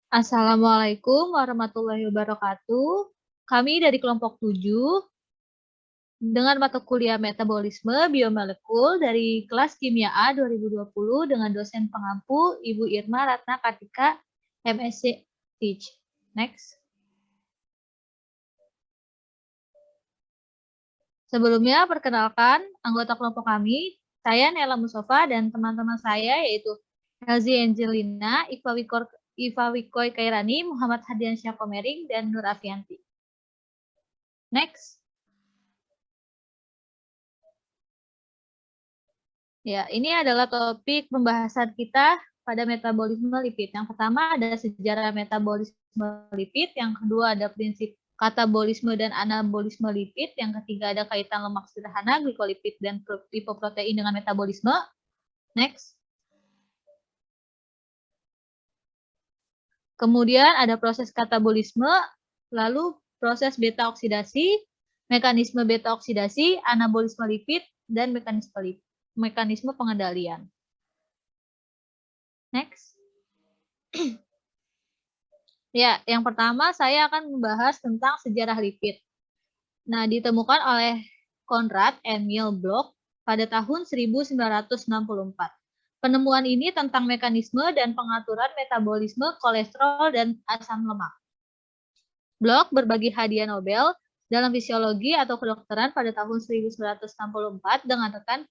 Assalamualaikum warahmatullahi wabarakatuh. Kami dari kelompok 7 dengan mata kuliah Metabolisme Biomolekul dari kelas Kimia A 2020 dengan dosen pengampu Ibu Irma Ratna Kartika, MSc Teach. Next. Sebelumnya, perkenalkan anggota kelompok kami, saya Nela Mustafa dan teman-teman saya yaitu Elzi Angelina, Iva Wikoy Kairani, Muhammad Hadiansyah Komering, dan Nur Afianti. Next. Ya, ini adalah topik pembahasan kita pada metabolisme lipid. Yang pertama ada sejarah metabolisme lipid, yang kedua ada prinsip katabolisme dan anabolisme lipid, yang ketiga ada kaitan lemak sederhana, glikolipid, dan lipoprotein dengan metabolisme. Next. Kemudian ada proses katabolisme, lalu proses beta oksidasi, mekanisme beta oksidasi, anabolisme lipid, dan mekanisme pengendalian. Next. Ya, yang pertama saya akan membahas tentang sejarah lipid. Nah, ditemukan oleh Konrad Emil Bloch pada tahun 1964. Penemuan ini tentang mekanisme dan pengaturan metabolisme kolesterol dan asam lemak. Bloch berbagi hadiah Nobel dalam fisiologi atau kedokteran pada tahun 1964 dengan rekan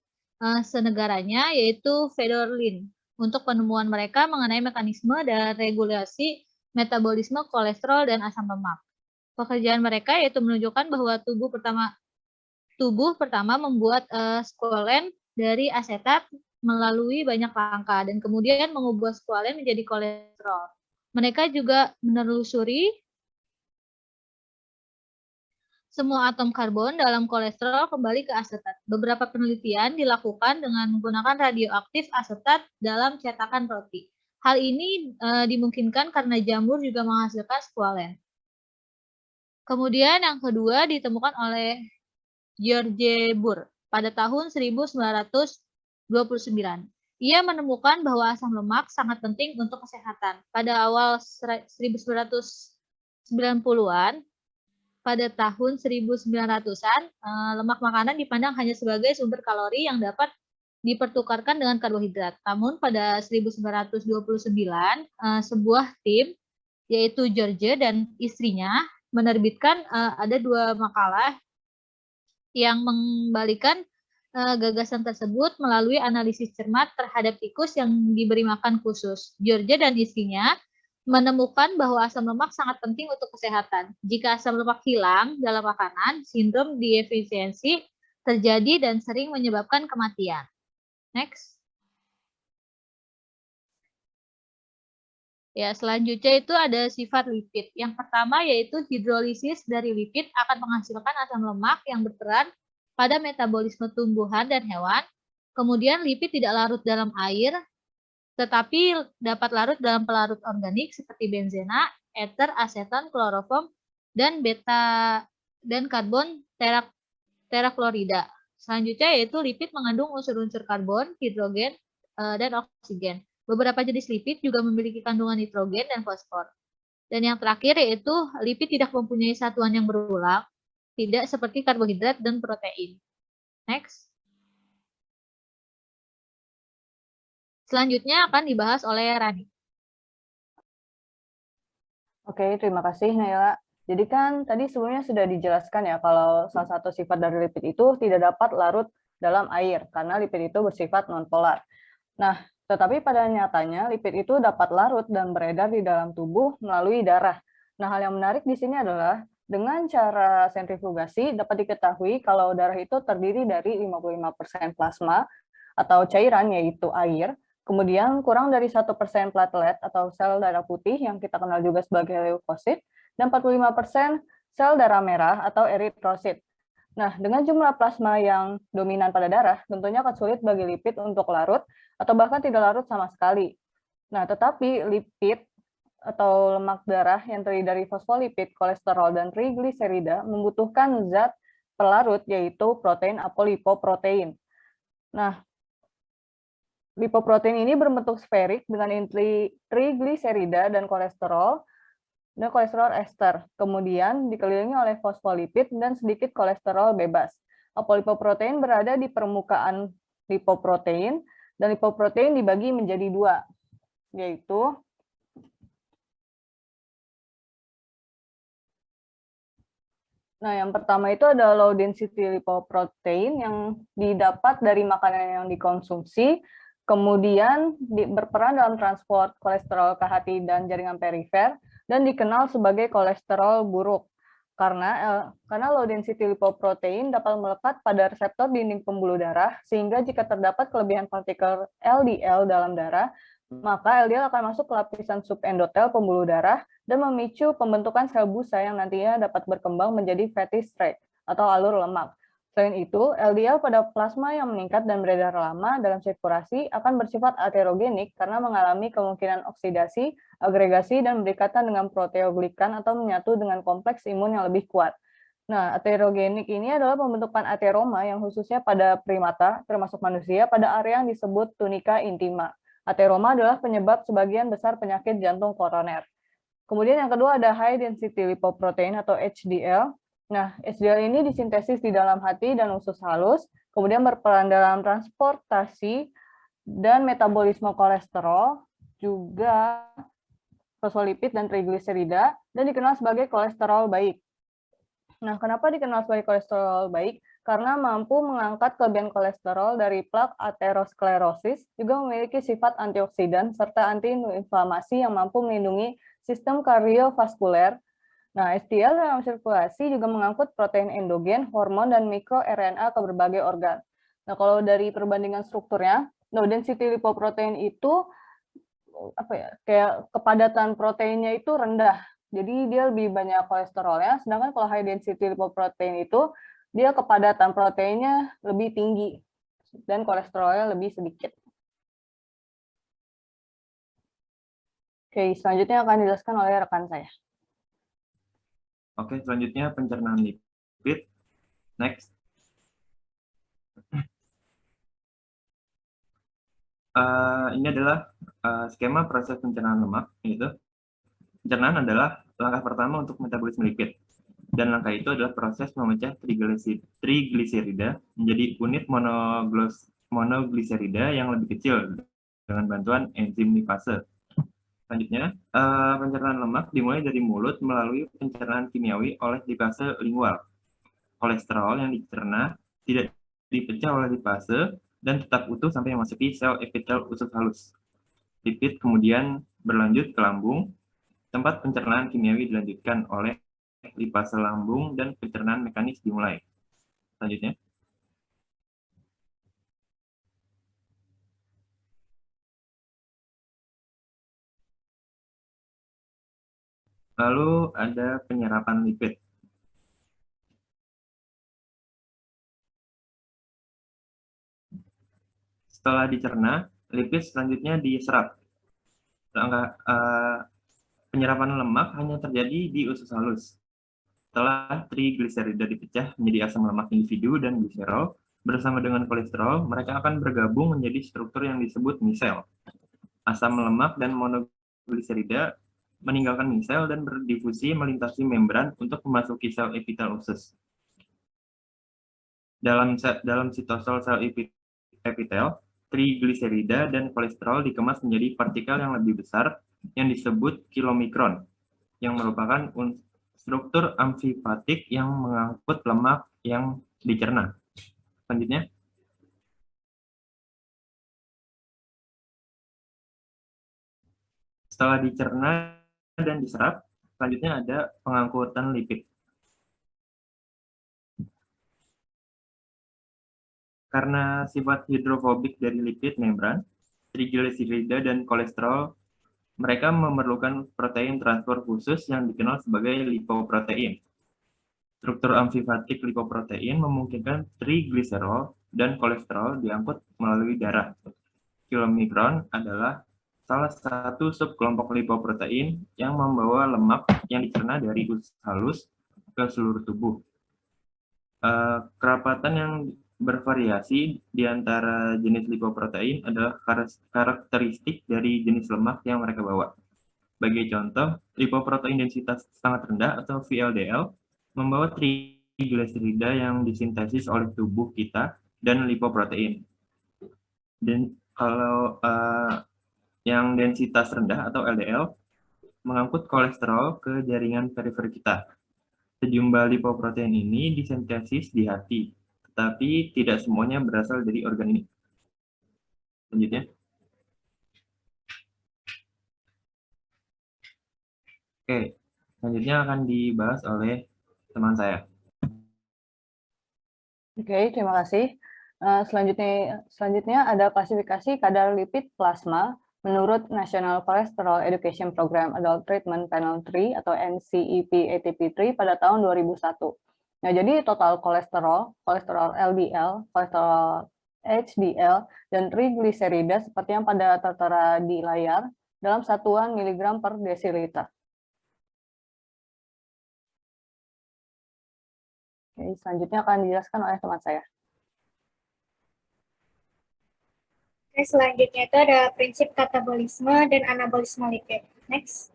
senegaranya yaitu Fedor Lin untuk penemuan mereka mengenai mekanisme dan regulasi metabolisme kolesterol dan asam lemak. Pekerjaan mereka yaitu menunjukkan bahwa tubuh pertama membuat squalen dari asetat melalui banyak langkah dan kemudian mengubah squalen menjadi kolesterol. Mereka juga menelusuri semua atom karbon dalam kolesterol kembali ke asetat. Beberapa penelitian dilakukan dengan menggunakan radioaktif asetat dalam cetakan roti. Hal ini dimungkinkan karena jamur juga menghasilkan squalen. Kemudian yang kedua ditemukan oleh George Burr pada tahun 1929. Ia menemukan bahwa asam lemak sangat penting untuk kesehatan. Pada awal 1990-an, pada tahun 1900-an, lemak makanan dipandang hanya sebagai sumber kalori yang dapat dipertukarkan dengan karbohidrat. Namun pada 1929, sebuah tim, yaitu George dan istrinya, menerbitkan ada 2 makalah yang mengembalikan gagasan tersebut melalui analisis cermat terhadap tikus yang diberi makan khusus. George dan istrinya menemukan bahwa asam lemak sangat penting untuk kesehatan. Jika asam lemak hilang dalam makanan, sindrom defisiensi terjadi dan sering menyebabkan kematian. Next. Ya, selanjutnya itu ada sifat lipid. Yang pertama yaitu hidrolisis dari lipid akan menghasilkan asam lemak yang berperan pada metabolisme tumbuhan dan hewan. Kemudian lipid tidak larut dalam air, tetapi dapat larut dalam pelarut organik seperti benzena, eter, aseton, kloroform, dan beta dan karbon teraklorida. Selanjutnya yaitu lipid mengandung unsur-unsur karbon, hidrogen, dan oksigen. Beberapa jenis lipid juga memiliki kandungan nitrogen dan fosfor. Dan yang terakhir yaitu lipid tidak mempunyai satuan yang berulang, tidak seperti karbohidrat dan protein. Next. Selanjutnya akan dibahas oleh Rani. Oke, terima kasih Naila. Jadi kan tadi sebelumnya sudah dijelaskan ya kalau salah satu sifat dari lipid itu tidak dapat larut dalam air karena lipid itu bersifat nonpolar. Nah, tetapi pada nyatanya lipid itu dapat larut dan beredar di dalam tubuh melalui darah. Nah, hal yang menarik di sini adalah dengan cara sentrifugasi dapat diketahui kalau darah itu terdiri dari 55% plasma atau cairan yaitu air, kemudian kurang dari 1% platelet atau sel darah putih yang kita kenal juga sebagai leukosit, dan 45% sel darah merah atau eritrosit. Nah, dengan jumlah plasma yang dominan pada darah, tentunya akan sulit bagi lipid untuk larut atau bahkan tidak larut sama sekali. Nah, tetapi lipid atau lemak darah yang terdiri dari fosfolipid, kolesterol, dan trigliserida membutuhkan zat pelarut yaitu protein apolipoprotein. Nah, lipoprotein ini berbentuk sferik dengan inti trigliserida dan kolesterol ester. Kemudian dikelilingi oleh fosfolipid dan sedikit kolesterol bebas. Apolipoprotein berada di permukaan lipoprotein, dan lipoprotein dibagi menjadi dua, yaitu yang pertama itu ada low density lipoprotein yang didapat dari makanan yang dikonsumsi, kemudian berperan dalam transport kolesterol ke hati dan jaringan perifer, dan dikenal sebagai kolesterol buruk. Karena low density lipoprotein dapat melekat pada reseptor dinding pembuluh darah, sehingga jika terdapat kelebihan partikel LDL dalam darah, maka LDL akan masuk ke lapisan subendotel pembuluh darah dan memicu pembentukan sel busa yang nantinya dapat berkembang menjadi fatty streak atau alur lemak. Selain itu, LDL pada plasma yang meningkat dan beredar lama dalam sirkulasi akan bersifat aterogenik karena mengalami kemungkinan oksidasi, agregasi, dan berdekatan dengan proteoglikan atau menyatu dengan kompleks imun yang lebih kuat. Nah, aterogenik ini adalah pembentukan ateroma yang khususnya pada primata, termasuk manusia, pada area yang disebut tunika intima. Ateroma adalah penyebab sebagian besar penyakit jantung koroner. Kemudian yang kedua ada high density lipoprotein atau HDL. Nah, HDL ini disintesis di dalam hati dan usus halus, kemudian berperan dalam transportasi dan metabolisme kolesterol, juga fosfolipid dan trigliserida, dan dikenal sebagai kolesterol baik. Nah, kenapa dikenal sebagai kolesterol baik? Karena mampu mengangkat kelebihan kolesterol dari plak aterosklerosis, juga memiliki sifat antioksidan serta antiinflamasi yang mampu melindungi sistem kardiovaskuler. Nah, HDL dalam sirkulasi juga mengangkut protein endogen, hormon, dan mikroRNA ke berbagai organ. Nah, kalau dari perbandingan strukturnya, low density lipoprotein itu kayak kepadatan proteinnya itu rendah. Jadi dia lebih banyak kolesterolnya, sedangkan kalau high density lipoprotein itu dia kepadatan proteinnya lebih tinggi dan kolesterolnya lebih sedikit. Oke, selanjutnya akan dijelaskan oleh rekan saya. Oke, selanjutnya pencernaan lipid. Next. Ini adalah skema proses pencernaan lemak, yaitu pencernaan adalah langkah pertama untuk metabolisme lipid. Dan langkah itu adalah proses memecah trigliserida menjadi unit monogliserida yang lebih kecil dengan bantuan enzim lipase. Selanjutnya, pencernaan lemak dimulai dari mulut melalui pencernaan kimiawi oleh lipase lingual. Kolesterol yang dicerna tidak dipecah oleh lipase dan tetap utuh sampai memasuki sel epitel usus halus. Lipid kemudian berlanjut ke lambung, tempat pencernaan kimiawi dilanjutkan oleh lipase lambung dan pencernaan mekanis dimulai. Selanjutnya. Lalu ada penyerapan lipid. Setelah dicerna, lipid selanjutnya diserap. Penyerapan lemak hanya terjadi di usus halus. Setelah trigliserida dipecah menjadi asam lemak individu dan gliserol, bersama dengan kolesterol, mereka akan bergabung menjadi struktur yang disebut misel. Asam lemak dan monogliserida meninggalkan misel dan berdifusi melintasi membran untuk memasuki sel epitel usus. Dalam sitosol sel epitel, trigliserida dan kolesterol dikemas menjadi partikel yang lebih besar yang disebut kilomikron, yang merupakan struktur amfifatik yang mengangkut lemak yang dicerna. Selanjutnya. Setelah dicerna dan diserap, selanjutnya ada pengangkutan lipid. Karena sifat hidrofobik dari lipid membran, trigliserida dan kolesterol, mereka memerlukan protein transport khusus yang dikenal sebagai lipoprotein. Struktur amfifatik lipoprotein memungkinkan trigliserol dan kolesterol diangkut melalui darah. Kilomikron adalah salah satu subkelompok lipoprotein yang membawa lemak yang dicerna dari usus halus ke seluruh tubuh. Kerapatan yang bervariasi di antara jenis lipoprotein adalah karakteristik dari jenis lemak yang mereka bawa. Sebagai contoh, lipoprotein densitas sangat rendah atau VLDL membawa trigliserida yang disintesis oleh tubuh kita dan lipoprotein. Dan kalau yang densitas rendah atau LDL mengangkut kolesterol ke jaringan perifer kita. Sejumlah lipoprotein ini disintesis di hati, tetapi tidak semuanya berasal dari organ ini. Selanjutnya. Oke, selanjutnya akan dibahas oleh teman saya. Oke, terima kasih. Selanjutnya ada klasifikasi kadar lipid plasma menurut National Cholesterol Education Program Adult Treatment Panel 3 atau NCEP-ATP3 pada tahun 2001. Nah, jadi total kolesterol LDL, kolesterol HDL, dan trigliserida seperti yang pada tertera di layar dalam satuan miligram per desiliter. Oke, selanjutnya akan dijelaskan oleh teman saya. Selanjutnya itu ada prinsip katabolisme dan anabolisme lipid. Next.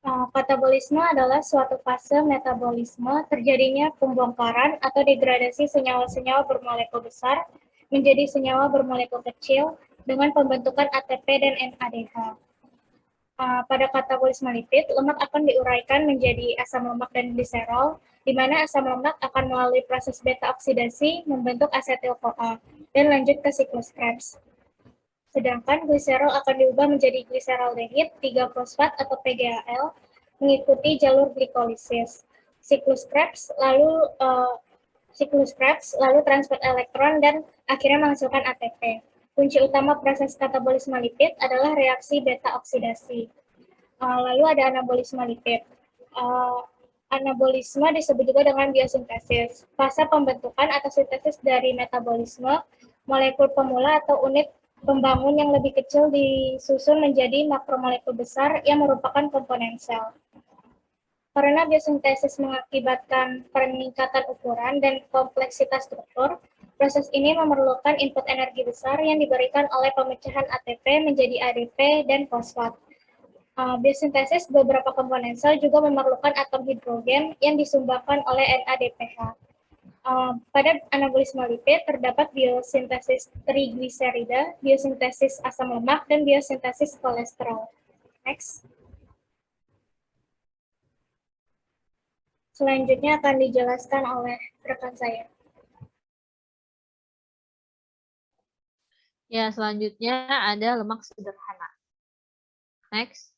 Katabolisme adalah suatu fase metabolisme terjadinya pembongkaran atau degradasi senyawa-senyawa bermolekul besar menjadi senyawa bermolekul kecil dengan pembentukan ATP dan NADH. Pada katabolisme lipid, lemak akan diuraikan menjadi asam lemak dan gliserol, di mana asam lemak akan melalui proses beta oksidasi membentuk asetil-CoA dan lanjut ke siklus Krebs. Sedangkan gliserol akan diubah menjadi gliseraldehid 3-fosfat atau PGAL mengikuti jalur glikolisis. Siklus Krebs lalu transfer elektron dan akhirnya menghasilkan ATP. Kunci utama proses katabolisme lipid adalah reaksi beta oksidasi. Lalu ada anabolisme lipid. Anabolisme disebut juga dengan biosintesis. Fase pembentukan atau sintesis dari metabolisme, molekul pemula atau unit pembangun yang lebih kecil disusun menjadi makromolekul besar yang merupakan komponen sel. Karena biosintesis mengakibatkan peningkatan ukuran dan kompleksitas struktur, proses ini memerlukan input energi besar yang diberikan oleh pemecahan ATP menjadi ADP dan fosfat. Biosintesis beberapa komponen sel juga memerlukan atom hidrogen yang disumbangkan oleh NADPH. Pada anabolisme lipid terdapat biosintesis trigliserida, biosintesis asam lemak, dan biosintesis kolesterol. Next. Selanjutnya akan dijelaskan oleh rekan saya. Ya, selanjutnya ada lemak sederhana. Next.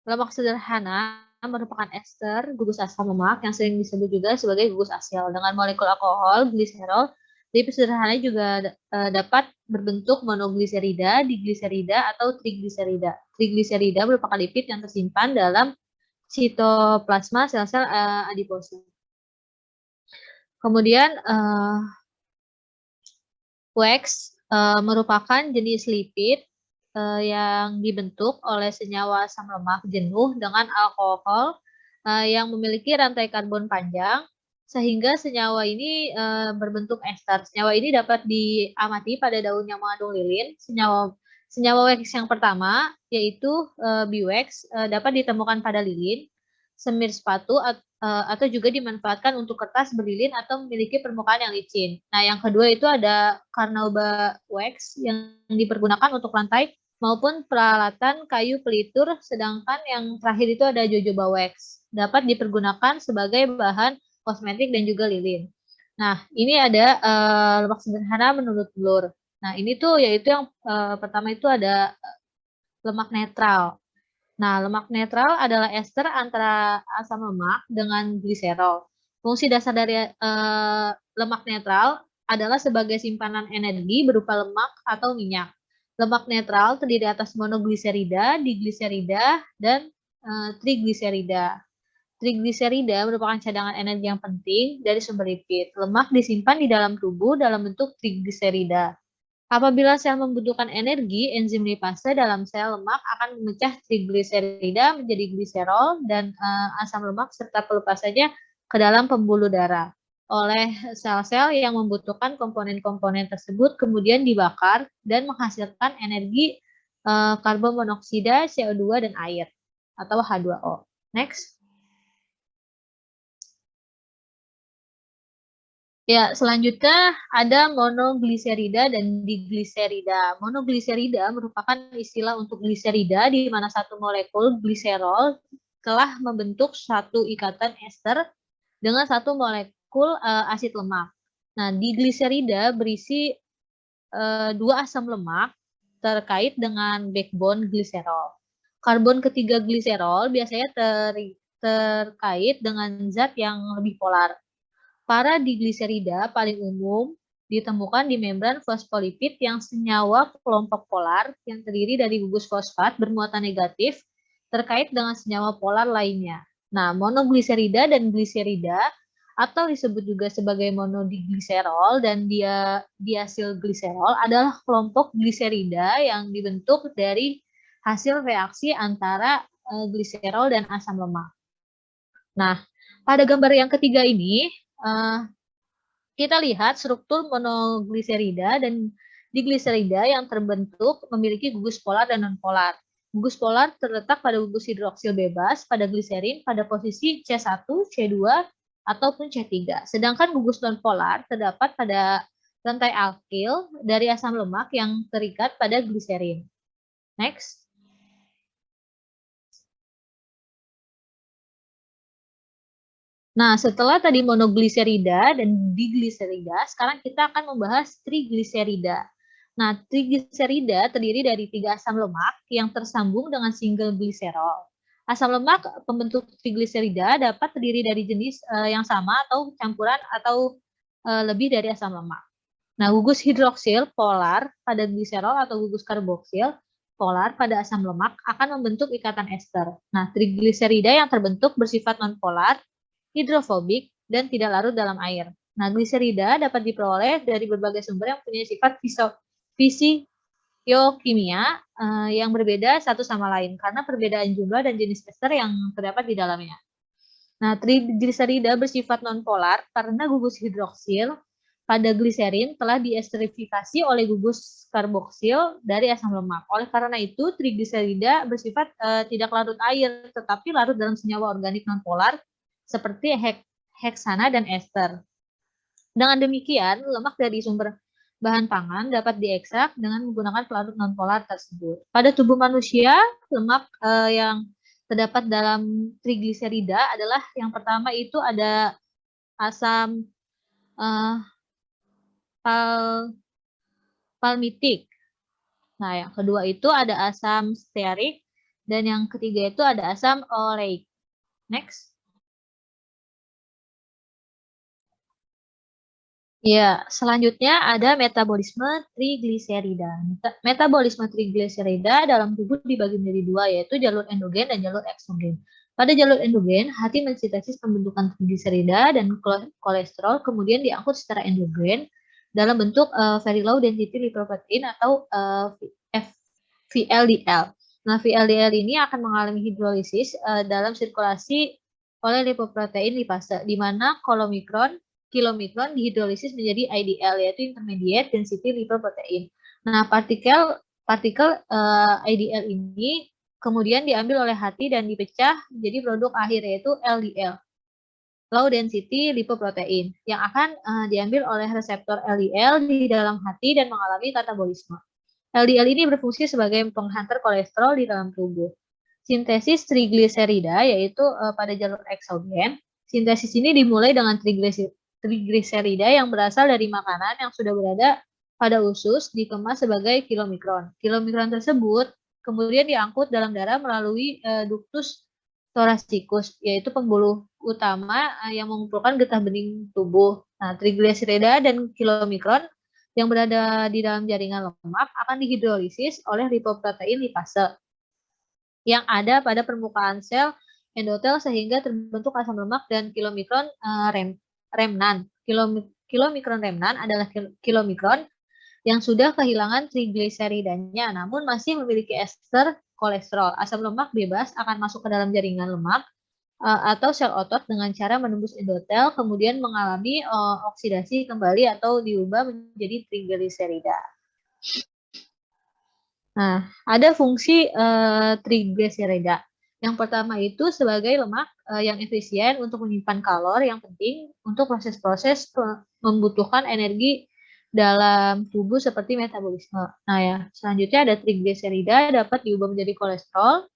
Lemak sederhana merupakan ester gugus asam lemak yang sering disebut juga sebagai gugus asil. Dengan molekul alkohol, gliserol, lipid sederhana juga dapat berbentuk monogliserida, digliserida, atau trigliserida. Trigliserida merupakan lipid yang tersimpan dalam sitoplasma sel-sel adiposa. Kemudian wax merupakan jenis lipid yang dibentuk oleh senyawa asam lemak jenuh dengan alkohol yang memiliki rantai karbon panjang, sehingga senyawa ini berbentuk ester. Senyawa ini dapat diamati pada daun yang mengandung lilin. Senyawa wax yang pertama, yaitu biwax, dapat ditemukan pada lilin, semir sepatu, atau juga dimanfaatkan untuk kertas berlilin atau memiliki permukaan yang licin. Nah, yang kedua itu ada carnauba wax yang dipergunakan untuk lantai maupun peralatan kayu pelitur, sedangkan yang terakhir itu ada jojoba wax, dapat dipergunakan sebagai bahan kosmetik dan juga lilin. Nah, ini ada lemak sederhana menurut Bloor. Nah, ini tuh yaitu yang pertama itu ada lemak netral. Nah, lemak netral adalah ester antara asam lemak dengan gliserol. Fungsi dasar dari lemak netral adalah sebagai simpanan energi berupa lemak atau minyak. Lemak netral terdiri atas monogliserida, digliserida, dan trigliserida. Trigliserida merupakan cadangan energi yang penting dari sumber lipid. Lemak disimpan di dalam tubuh dalam bentuk trigliserida. Apabila sel membutuhkan energi, enzim lipase dalam sel lemak akan memecah trigliserida menjadi gliserol dan asam lemak serta pelupasannya ke dalam pembuluh darah. Oleh sel-sel yang membutuhkan komponen-komponen tersebut kemudian dibakar dan menghasilkan energi karbon monoksida, CO2, dan air atau H2O. Next. Ya, selanjutnya ada monogliserida dan digliserida. Monogliserida merupakan istilah untuk gliserida di mana satu molekul gliserol telah membentuk satu ikatan ester dengan satu molekul asid lemak. Nah, digliserida berisi dua asam lemak terkait dengan backbone gliserol. Karbon ketiga gliserol biasanya terkait dengan zat yang lebih polar. Para digliserida paling umum ditemukan di membran fosfolipid yang senyawa kelompok polar yang terdiri dari gugus fosfat bermuatan negatif terkait dengan senyawa polar lainnya. Nah, monogliserida dan gliserida atau disebut juga sebagai monodigliserol dan diasilgliserol adalah kelompok gliserida yang dibentuk dari hasil reaksi antara gliserol dan asam lemak. Nah, pada gambar yang ketiga ini kita lihat struktur monogliserida dan digliserida yang terbentuk memiliki gugus polar dan nonpolar. Gugus polar terletak pada gugus hidroksil bebas pada gliserin pada posisi C1, C2, ataupun C3. Sedangkan gugus nonpolar terdapat pada rantai alkil dari asam lemak yang terikat pada gliserin. Next. Nah, setelah tadi monogliserida dan digliserida, sekarang kita akan membahas trigliserida. Nah, trigliserida terdiri dari 3 asam lemak yang tersambung dengan single gliserol. Asam lemak pembentuk trigliserida dapat terdiri dari jenis yang sama atau campuran atau lebih dari asam lemak. Nah, gugus hidroksil polar pada gliserol atau gugus karboksil polar pada asam lemak akan membentuk ikatan ester. Nah, trigliserida yang terbentuk bersifat nonpolar, hidrofobik, dan tidak larut dalam air. Nah, gliserida dapat diperoleh dari berbagai sumber yang punya sifat fisiokimia yang berbeda satu sama lain karena perbedaan jumlah dan jenis ester yang terdapat di dalamnya. Nah, trigliserida bersifat nonpolar karena gugus hidroksil pada gliserin telah diesterifikasi oleh gugus karboksil dari asam lemak. Oleh karena itu, trigliserida bersifat tidak larut air, tetapi larut dalam senyawa organik nonpolar seperti heksana dan ester. Dengan demikian, lemak dari sumber bahan pangan dapat diekstrak dengan menggunakan pelarut nonpolar tersebut. Pada tubuh manusia, lemak yang terdapat dalam trigliserida adalah yang pertama itu ada asam palmitik. Nah, yang kedua itu ada asam stearik dan yang ketiga itu ada asam oleik. Next. Ya, selanjutnya ada metabolisme trigliserida. Metabolisme trigliserida dalam tubuh dibagi menjadi dua, yaitu jalur endogen dan jalur eksogen. Pada jalur endogen, hati mensintesis pembentukan trigliserida dan kolesterol kemudian diangkut secara endogen dalam bentuk very low density lipoprotein atau VLDL. Nah, VLDL ini akan mengalami hidrolisis dalam sirkulasi oleh lipoprotein lipase, di mana kilomikron dihidrolisis menjadi IDL, yaitu intermediate density lipoprotein. Nah, partikel IDL ini kemudian diambil oleh hati dan dipecah menjadi produk akhir, yaitu LDL, low density lipoprotein, yang akan diambil oleh reseptor LDL di dalam hati dan mengalami katabolisme. LDL ini berfungsi sebagai penghantar kolesterol di dalam tubuh. Sintesis trigliserida, yaitu pada jalur eksogen. Sintesis ini dimulai dengan trigliserida yang berasal dari makanan yang sudah berada pada usus dikemas sebagai kilomikron. Kilomikron tersebut kemudian diangkut dalam darah melalui ductus thoracikus, yaitu pembuluh utama yang mengumpulkan getah bening tubuh. Nah, trigliserida dan kilomikron yang berada di dalam jaringan lemak akan dihidrolisis oleh lipoprotein lipase yang ada pada permukaan sel endotel sehingga terbentuk asam lemak dan kilomikron remnan. Kilomikron remnan adalah kilomikron yang sudah kehilangan trigliseridanya namun masih memiliki ester kolesterol. Asam lemak bebas akan masuk ke dalam jaringan lemak atau sel otot dengan cara menembus endotel, kemudian mengalami oksidasi kembali atau diubah menjadi trigliserida. Nah, ada fungsi trigliserida. Yang pertama itu sebagai lemak yang efisien untuk menyimpan kalor yang penting untuk proses-proses membutuhkan energi dalam tubuh seperti metabolisme. Nah ya, selanjutnya ada trigliserida dapat diubah menjadi kolesterol,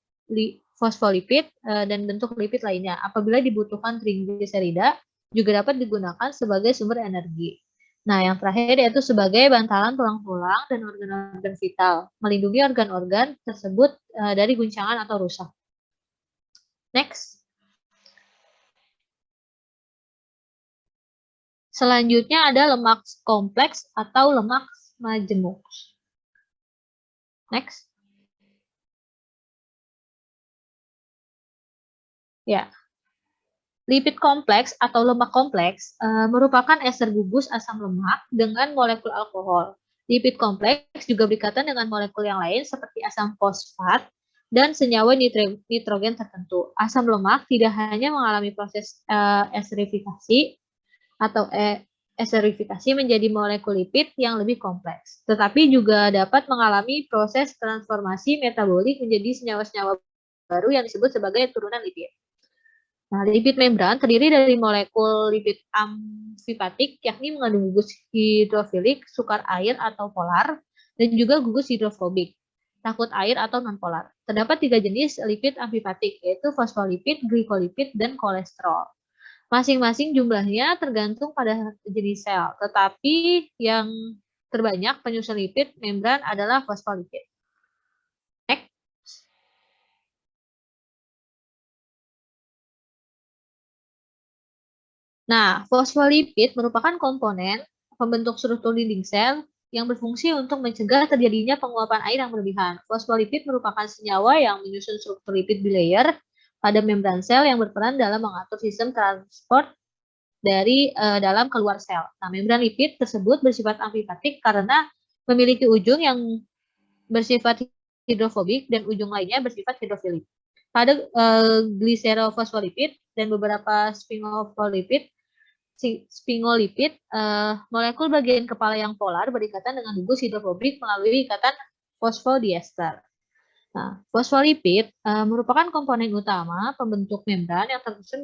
fosfolipid, dan bentuk lipid lainnya. Apabila dibutuhkan trigliserida juga dapat digunakan sebagai sumber energi. Nah, yang terakhir yaitu sebagai bantalan tulang-tulang dan organ-organ vital, melindungi organ-organ tersebut dari guncangan atau rusak. Next. Selanjutnya ada lemak kompleks atau lemak majemuk. Next. Ya. Lipid kompleks atau lemak kompleks merupakan ester gugus asam lemak dengan molekul alkohol. Lipid kompleks juga berikatan dengan molekul yang lain seperti asam fosfat dan senyawa nitrogen tertentu. Asam lemak tidak hanya mengalami proses esterifikasi atau esterifikasi menjadi molekul lipid yang lebih kompleks, tetapi juga dapat mengalami proses transformasi metabolik menjadi senyawa-senyawa baru yang disebut sebagai turunan lipid. Nah, lipid membran terdiri dari molekul lipid amfipatik, yakni mengandung gugus hidrofilik, sukar air atau polar, dan juga gugus hidrofobik, takut air atau nonpolar. Terdapat 3 jenis lipid amfipatik, yaitu fosfolipid, glikolipid, dan kolesterol. Masing-masing jumlahnya tergantung pada jenis sel, tetapi yang terbanyak penyusun lipid membran adalah fosfolipid. Next. Nah, fosfolipid merupakan komponen pembentuk struktur dinding sel yang berfungsi untuk mencegah terjadinya penguapan air yang berlebihan. Fosfolipid merupakan senyawa yang menyusun struktur lipid bilayer pada membran sel yang berperan dalam mengatur sistem transport dari dalam keluar sel. Nah, membran lipid tersebut bersifat amfipatik karena memiliki ujung yang bersifat hidrofobik dan ujung lainnya bersifat hidrofilik. Pada gliserofosfolipid dan beberapa sphingolipid, molekul bagian kepala yang polar berikatan dengan gugus hidrofobik melalui ikatan fosfodiester. Nah, fosfolipid merupakan komponen utama pembentuk membran yang tersusun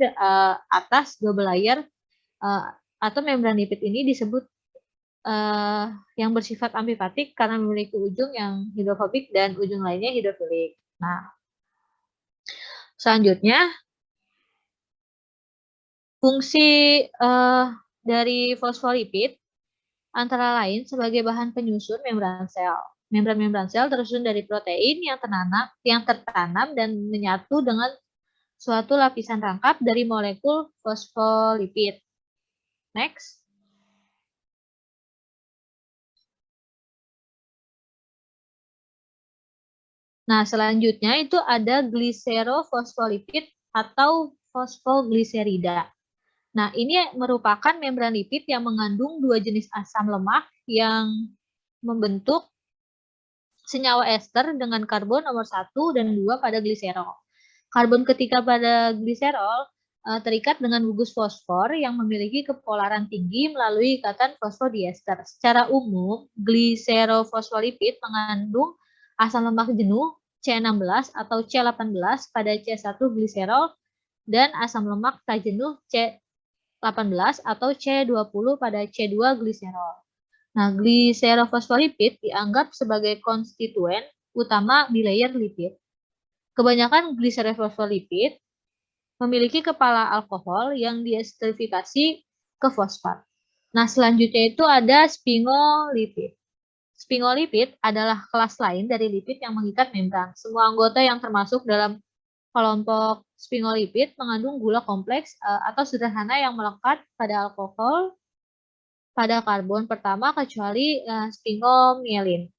atas double layer atau membran lipid ini disebut yang bersifat amfipatik karena memiliki ujung yang hidrofobik dan ujung lainnya hidrofilik. Nah, selanjutnya fungsi dari fosfolipid antara lain sebagai bahan penyusun membran sel. Membran-membran sel tersusun dari protein yang tertanam dan menyatu dengan suatu lapisan rangkap dari molekul fosfolipid. Next. Nah, selanjutnya itu ada gliserofosfolipid atau fosfogliserida. Nah, ini merupakan membran lipid yang mengandung 2 jenis asam lemak yang membentuk senyawa ester dengan karbon nomor 1 dan 2 pada gliserol. Karbon ketiga pada gliserol terikat dengan gugus fosfor yang memiliki kepolaran tinggi melalui ikatan fosfodiester. Secara umum, gliserofosfolipid mengandung asam lemak jenuh C16 atau C18 pada C1 gliserol dan asam lemak tak jenuh C18 atau C20 pada C2 gliserol. Nah, gliserofosfolipid dianggap sebagai konstituen utama bilayer lipid. Kebanyakan gliserofosfolipid memiliki kepala alkohol yang diesterifikasi ke fosfat. Nah, selanjutnya itu ada sphingolipid. Sphingolipid adalah kelas lain dari lipid yang mengikat membran. Semua anggota yang termasuk dalam kelompok sphingolipid mengandung gula kompleks atau sederhana yang melekat pada alkohol pada karbon pertama kecuali sphingomyelin.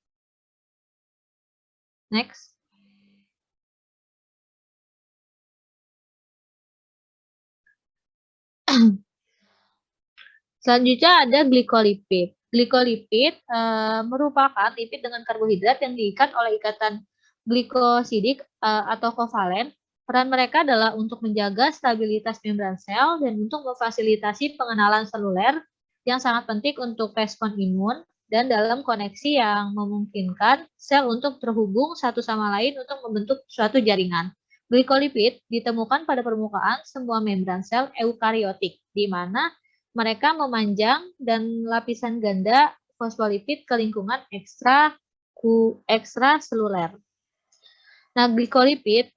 Next. Selanjutnya ada glikolipid. Glikolipid merupakan lipid dengan karbohidrat yang diikat oleh ikatan glikosidik atau kovalen. Peran mereka adalah untuk menjaga stabilitas membran sel dan untuk memfasilitasi pengenalan seluler yang sangat penting untuk respon imun dan dalam koneksi yang memungkinkan sel untuk terhubung satu sama lain untuk membentuk suatu jaringan. Glikolipid ditemukan pada permukaan semua membran sel eukariotik, di mana mereka memanjang dan lapisan ganda fosfolipid ke lingkungan ekstraseluler. Nah, glikolipid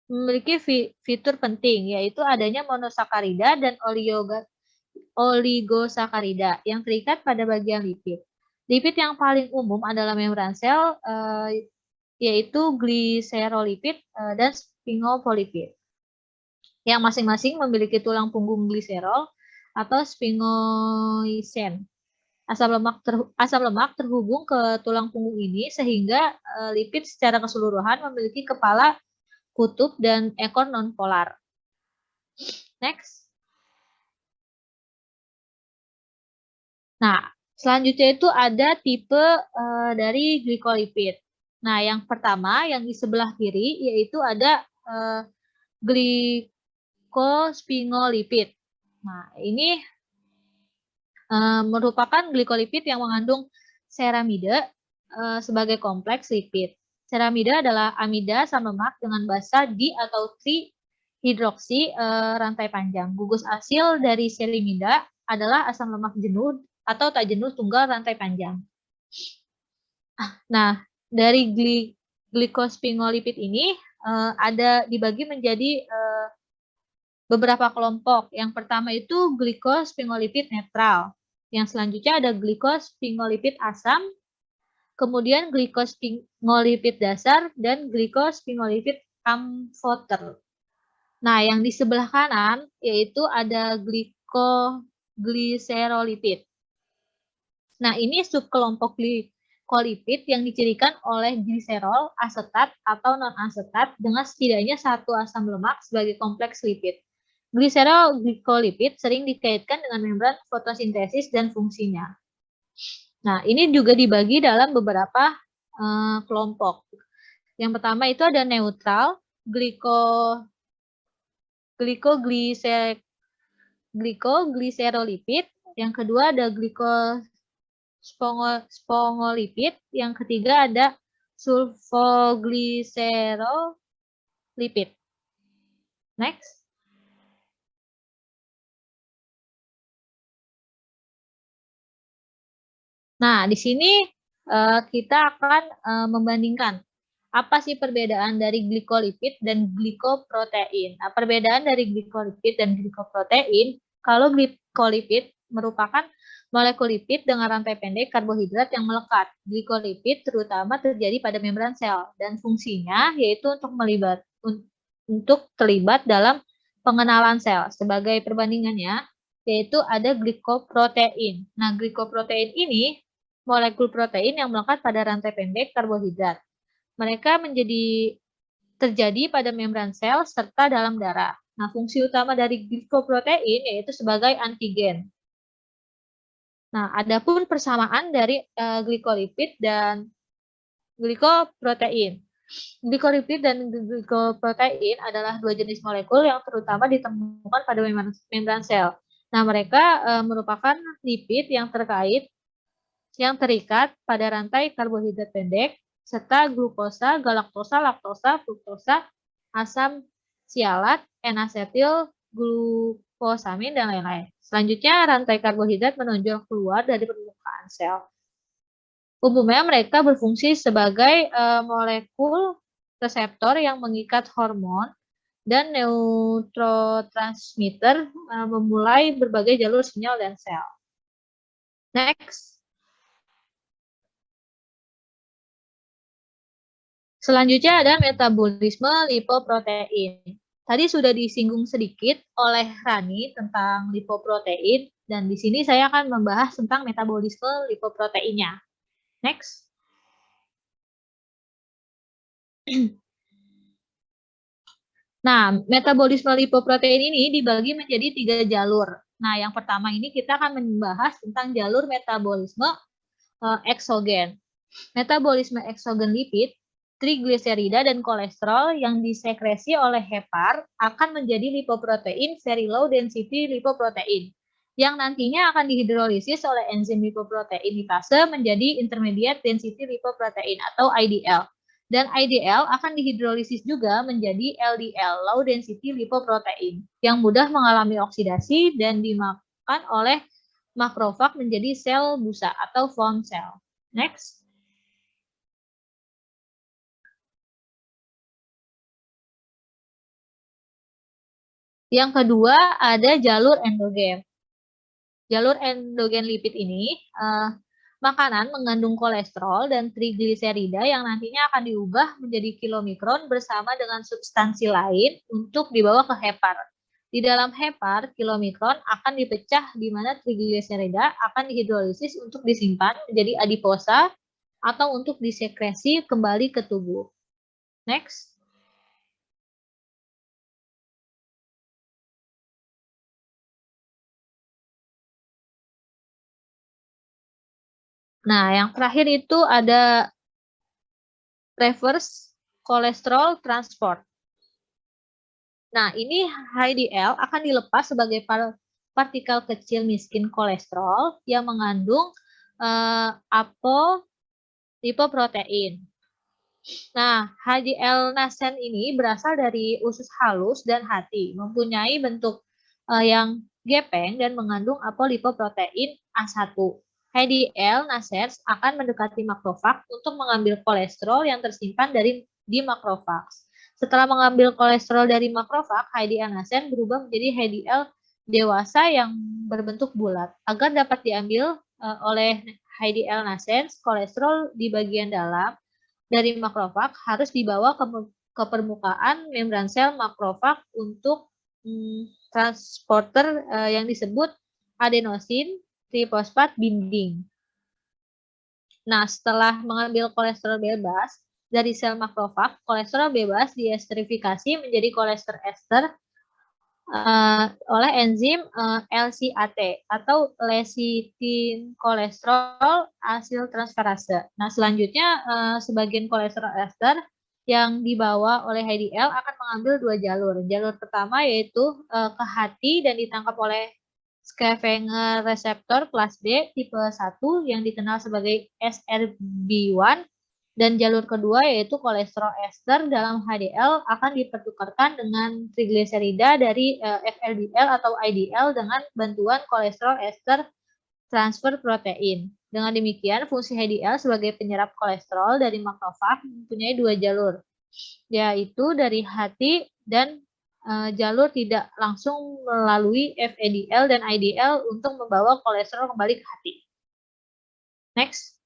memiliki fitur penting, yaitu adanya monosakarida dan oligosakarida yang terikat pada bagian lipid. Lipid yang paling umum adalah membran sel, yaitu gliserolipid dan sphingolipid, yang masing-masing memiliki tulang punggung gliserol atau sphingosine. Asam lemak terhubung ke tulang punggung ini sehingga lipid secara keseluruhan memiliki kepala, kutub, dan ekor nonpolar. Next. Nah, selanjutnya itu ada tipe dari glikolipid. Nah, yang pertama yang di sebelah kiri yaitu ada glikosphingolipid. Nah, ini merupakan glikolipid yang mengandung ceramida sebagai kompleks lipid. Ceramida adalah amida asam lemak dengan basa di atau tri-hidroksi rantai panjang. Gugus asil dari ceramida adalah asam lemak jenuh atau tak jenuh tunggal rantai panjang. Nah, dari glikosphingolipid ini ada dibagi menjadi beberapa kelompok. Yang pertama itu glikosphingolipid netral. Yang selanjutnya ada glikosphingolipid asam, kemudian glikosphingolipid dasar, dan glikosphingolipid amfoter. Nah, yang di sebelah kanan yaitu ada gliserolipid. Nah, ini subkelompok glikolipid yang dicirikan oleh gliserol, asetat, atau non-asetat dengan setidaknya satu asam lemak sebagai kompleks lipid. Gliserol-glikolipid sering dikaitkan dengan membran fotosintesis dan fungsinya. Nah, ini juga dibagi dalam beberapa kelompok. Yang pertama itu ada neutral, glikoglycerolipid. Yang kedua ada glikosphingolipid. Yang ketiga ada sulfoglycerolipid. Next. Nah, di sini kita akan membandingkan apa sih perbedaan dari glikolipid dan glikoprotein. Nah, perbedaan dari glikolipid dan glikoprotein, kalau glikolipid merupakan molekul lipid dengan rantai pendek karbohidrat yang melekat. Glikolipid terutama terjadi pada membran sel dan fungsinya yaitu untuk terlibat dalam pengenalan sel. Sebagai perbandingannya, yaitu ada glikoprotein. Nah, glikoprotein ini molekul protein yang melekat pada rantai pendek karbohidrat. Mereka terjadi pada membran sel serta dalam darah. Nah, fungsi utama dari glikoprotein yaitu sebagai antigen. Nah, adapun persamaan dari glikolipid dan glikoprotein. Glikolipid dan glikoprotein adalah dua jenis molekul yang terutama ditemukan pada membran sel. Nah, mereka merupakan lipid yang terikat pada rantai karbohidrat pendek serta glukosa, galaktosa, laktosa, fruktosa, asam sialat, N-asetil, glukosamin, dan lain-lain. Selanjutnya, rantai karbohidrat menonjol keluar dari permukaan sel. Umumnya mereka berfungsi sebagai molekul reseptor yang mengikat hormon dan neurotransmitter memulai berbagai jalur sinyal dan sel. Next. Selanjutnya ada metabolisme lipoprotein. Tadi sudah disinggung sedikit oleh Rani tentang lipoprotein, dan di sini saya akan membahas tentang metabolisme lipoproteinnya. Next. Nah, metabolisme lipoprotein ini dibagi menjadi 3 jalur. Nah, yang pertama ini kita akan membahas tentang jalur metabolisme eksogen. Metabolisme eksogen lipid, trigliserida, dan kolesterol yang disekresi oleh hepar akan menjadi lipoprotein very low density lipoprotein yang nantinya akan dihidrolisis oleh enzim lipoprotein lipase menjadi intermediate density lipoprotein atau IDL. Dan IDL akan dihidrolisis juga menjadi LDL, low density lipoprotein, yang mudah mengalami oksidasi dan dimakan oleh makrofag menjadi sel busa atau foam cell. Next. Yang kedua ada jalur endogen. Jalur endogen lipid ini makanan mengandung kolesterol dan trigliserida yang nantinya akan diubah menjadi kilomikron bersama dengan substansi lain untuk dibawa ke hepar. Di dalam hepar, kilomikron akan dipecah di mana trigliserida akan dihidrolisis untuk disimpan menjadi adiposa atau untuk disekresi kembali ke tubuh. Next. Nah, yang terakhir itu ada reverse cholesterol transport. Nah, ini HDL akan dilepas sebagai partikel kecil miskin kolesterol yang mengandung apolipoprotein. Nah, HDL nascent ini berasal dari usus halus dan hati, mempunyai bentuk yang gepeng dan mengandung apolipoprotein A1. HDL nascent akan mendekati makrofag untuk mengambil kolesterol yang tersimpan di makrofag. Setelah mengambil kolesterol dari makrofag, HDL nascent berubah menjadi HDL dewasa yang berbentuk bulat. Agar dapat diambil oleh HDL nascent, kolesterol di bagian dalam dari makrofag harus dibawa ke permukaan membran sel makrofag untuk transporter yang disebut adenosin trifosfat binding. Nah, setelah mengambil kolesterol bebas dari sel makrofag, kolesterol bebas diesterifikasi menjadi kolesterol ester oleh enzim LCAT atau lecithin kolesterol asiltransferase. Nah, selanjutnya sebagian kolesterol ester yang dibawa oleh HDL akan mengambil 2 jalur. Jalur pertama yaitu ke hati dan ditangkap oleh scavenger reseptor kelas B tipe 1 yang dikenal sebagai SRB1, dan jalur kedua yaitu kolesterol ester dalam HDL akan dipertukarkan dengan trigliserida dari FLDL atau IDL dengan bantuan kolesterol ester transfer protein. Dengan demikian, fungsi HDL sebagai penyerap kolesterol dari makrofag mempunyai 2 jalur, yaitu dari hati dan jalur tidak langsung melalui FADL dan IDL untuk membawa kolesterol kembali ke hati. Next.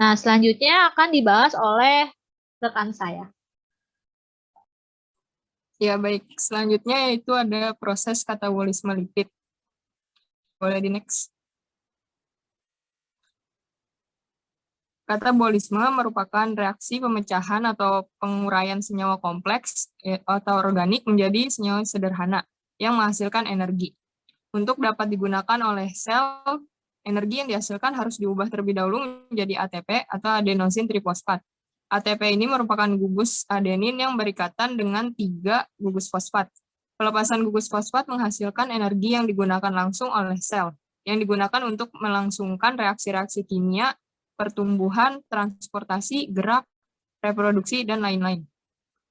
Nah, selanjutnya akan dibahas oleh rekan saya. Ya, baik. Selanjutnya yaitu ada proses katabolisme lipid. Boleh di next. Katabolisme merupakan reaksi pemecahan atau penguraian senyawa kompleks atau organik menjadi senyawa sederhana yang menghasilkan energi. Untuk dapat digunakan oleh sel, energi yang dihasilkan harus diubah terlebih dahulu menjadi ATP atau adenosin trifosfat. ATP ini merupakan gugus adenin yang berikatan dengan 3 gugus fosfat. Pelepasan gugus fosfat menghasilkan energi yang digunakan langsung oleh sel, yang digunakan untuk melangsungkan reaksi-reaksi kimia, pertumbuhan, transportasi, gerak, reproduksi, dan lain-lain.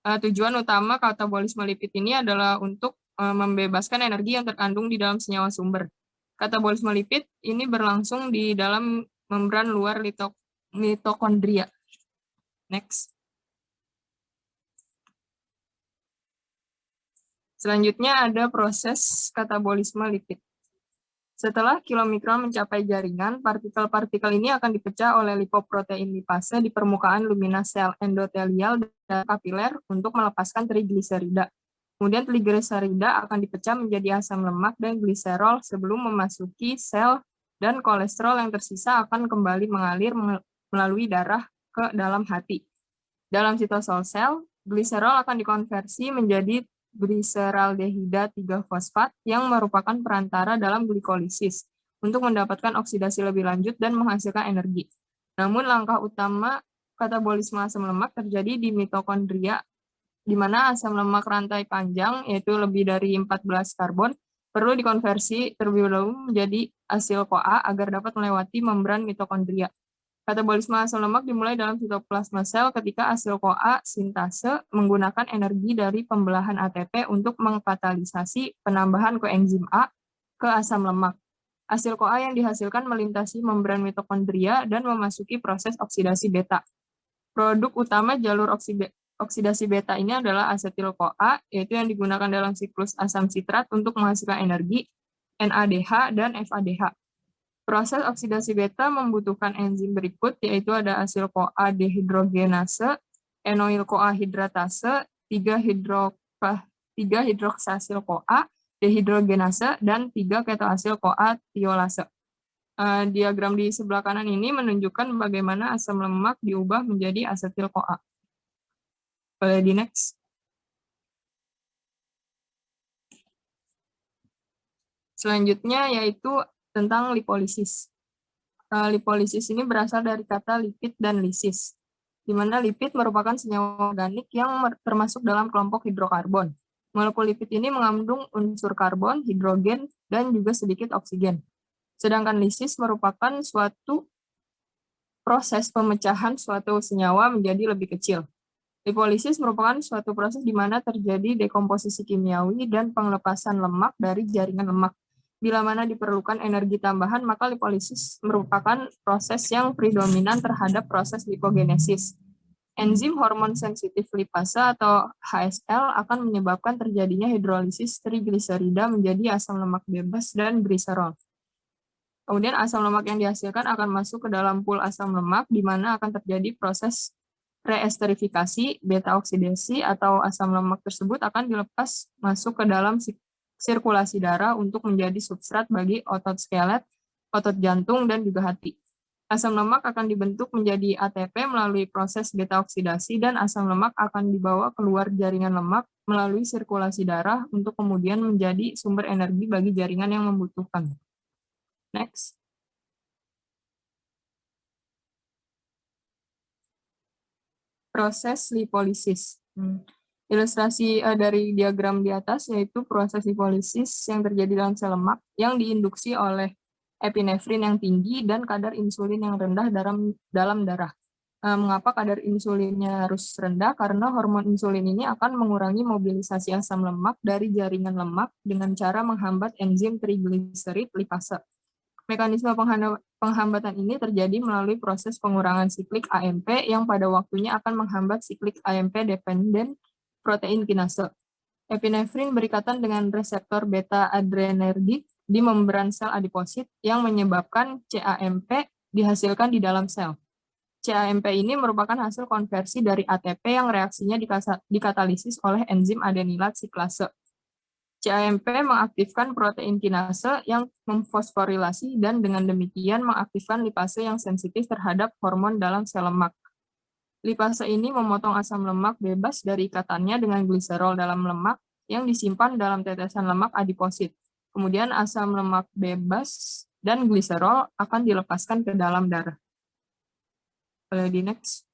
Tujuan utama katabolisme lipid ini adalah untuk membebaskan energi yang terkandung di dalam senyawa sumber. Katabolisme lipid ini berlangsung di dalam membran luar mitokondria. Next. Selanjutnya ada proses katabolisme lipid. Setelah kilomikron mencapai jaringan, partikel-partikel ini akan dipecah oleh lipoprotein lipase di permukaan lumina sel endotelial dan kapiler untuk melepaskan trigliserida. Kemudian trigliserida akan dipecah menjadi asam lemak dan gliserol sebelum memasuki sel, dan kolesterol yang tersisa akan kembali mengalir melalui darah ke dalam hati. Dalam sitosol sel, gliserol akan dikonversi menjadi gliseraldehida 3-fosfat yang merupakan perantara dalam glikolisis untuk mendapatkan oksidasi lebih lanjut dan menghasilkan energi. Namun langkah utama katabolisme asam lemak terjadi di mitokondria, di mana asam lemak rantai panjang, yaitu lebih dari 14 karbon, perlu dikonversi terlebih dahulu menjadi asil-CoA agar dapat melewati membran mitokondria. Katabolisme asam lemak dimulai dalam sitoplasma sel ketika asil-CoA sintase menggunakan energi dari pembelahan ATP untuk mengkatalisasi penambahan koenzim A ke asam lemak. Asil-CoA yang dihasilkan melintasi membran mitokondria dan memasuki proses oksidasi beta. Produk utama jalur oksidasi beta ini adalah asetil-CoA, yaitu yang digunakan dalam siklus asam sitrat untuk menghasilkan energi, NADH dan FADH. Proses oksidasi beta membutuhkan enzim berikut, yaitu ada asil-CoA dehidrogenase, enoil-CoA hidratase, 3-hidroksasil-CoA dehidrogenase, dan 3-ketoasil-CoA tiolase. Diagram di sebelah kanan ini menunjukkan bagaimana asam lemak diubah menjadi asetil-CoA. Boleh di next. Selanjutnya yaitu tentang lipolisis. Lipolisis ini berasal dari kata lipid dan lisis, di mana lipid merupakan senyawa organik yang termasuk dalam kelompok hidrokarbon. Molekul lipid ini mengandung unsur karbon, hidrogen, dan juga sedikit oksigen. Sedangkan lisis merupakan suatu proses pemecahan suatu senyawa menjadi lebih kecil. Lipolisis merupakan suatu proses di mana terjadi dekomposisi kimiawi dan pengelepasan lemak dari jaringan lemak. Bila mana diperlukan energi tambahan, maka lipolisis merupakan proses yang predominan terhadap proses lipogenesis. Enzim hormon sensitif lipase atau HSL akan menyebabkan terjadinya hidrolisis trigliserida menjadi asam lemak bebas dan gliserol. Kemudian asam lemak yang dihasilkan akan masuk ke dalam pool asam lemak, di mana akan terjadi proses reesterifikasi, beta oksidasi atau asam lemak tersebut akan dilepas masuk ke dalam sirkulasi darah untuk menjadi substrat bagi otot skelet, otot jantung, dan juga hati. Asam lemak akan dibentuk menjadi ATP melalui proses beta oksidasi, dan asam lemak akan dibawa keluar jaringan lemak melalui sirkulasi darah untuk kemudian menjadi sumber energi bagi jaringan yang membutuhkan. Next. Proses lipolisis. Ilustrasi dari diagram di atas yaitu proses lipolisis yang terjadi dalam sel lemak yang diinduksi oleh epinefrin yang tinggi dan kadar insulin yang rendah dalam darah. Mengapa kadar insulinnya harus rendah? Karena hormon insulin ini akan mengurangi mobilisasi asam lemak dari jaringan lemak dengan cara menghambat enzim trigliserid lipase. Mekanisme penghambatan ini terjadi melalui proses pengurangan siklik AMP yang pada waktunya akan menghambat siklik AMP-dependent protein kinase. Epinefrin berikatan dengan reseptor beta adrenergik di membran sel adiposit yang menyebabkan CAMP dihasilkan di dalam sel. CAMP ini merupakan hasil konversi dari ATP yang reaksinya dikatalisis oleh enzim adenilat siklase. CAMP mengaktifkan protein kinase yang memfosforilasi dan dengan demikian mengaktifkan lipase yang sensitif terhadap hormon dalam sel lemak. Lipase ini memotong asam lemak bebas dari ikatannya dengan gliserol dalam lemak yang disimpan dalam tetesan lemak adiposit. Kemudian asam lemak bebas dan gliserol akan dilepaskan ke dalam darah. Di next.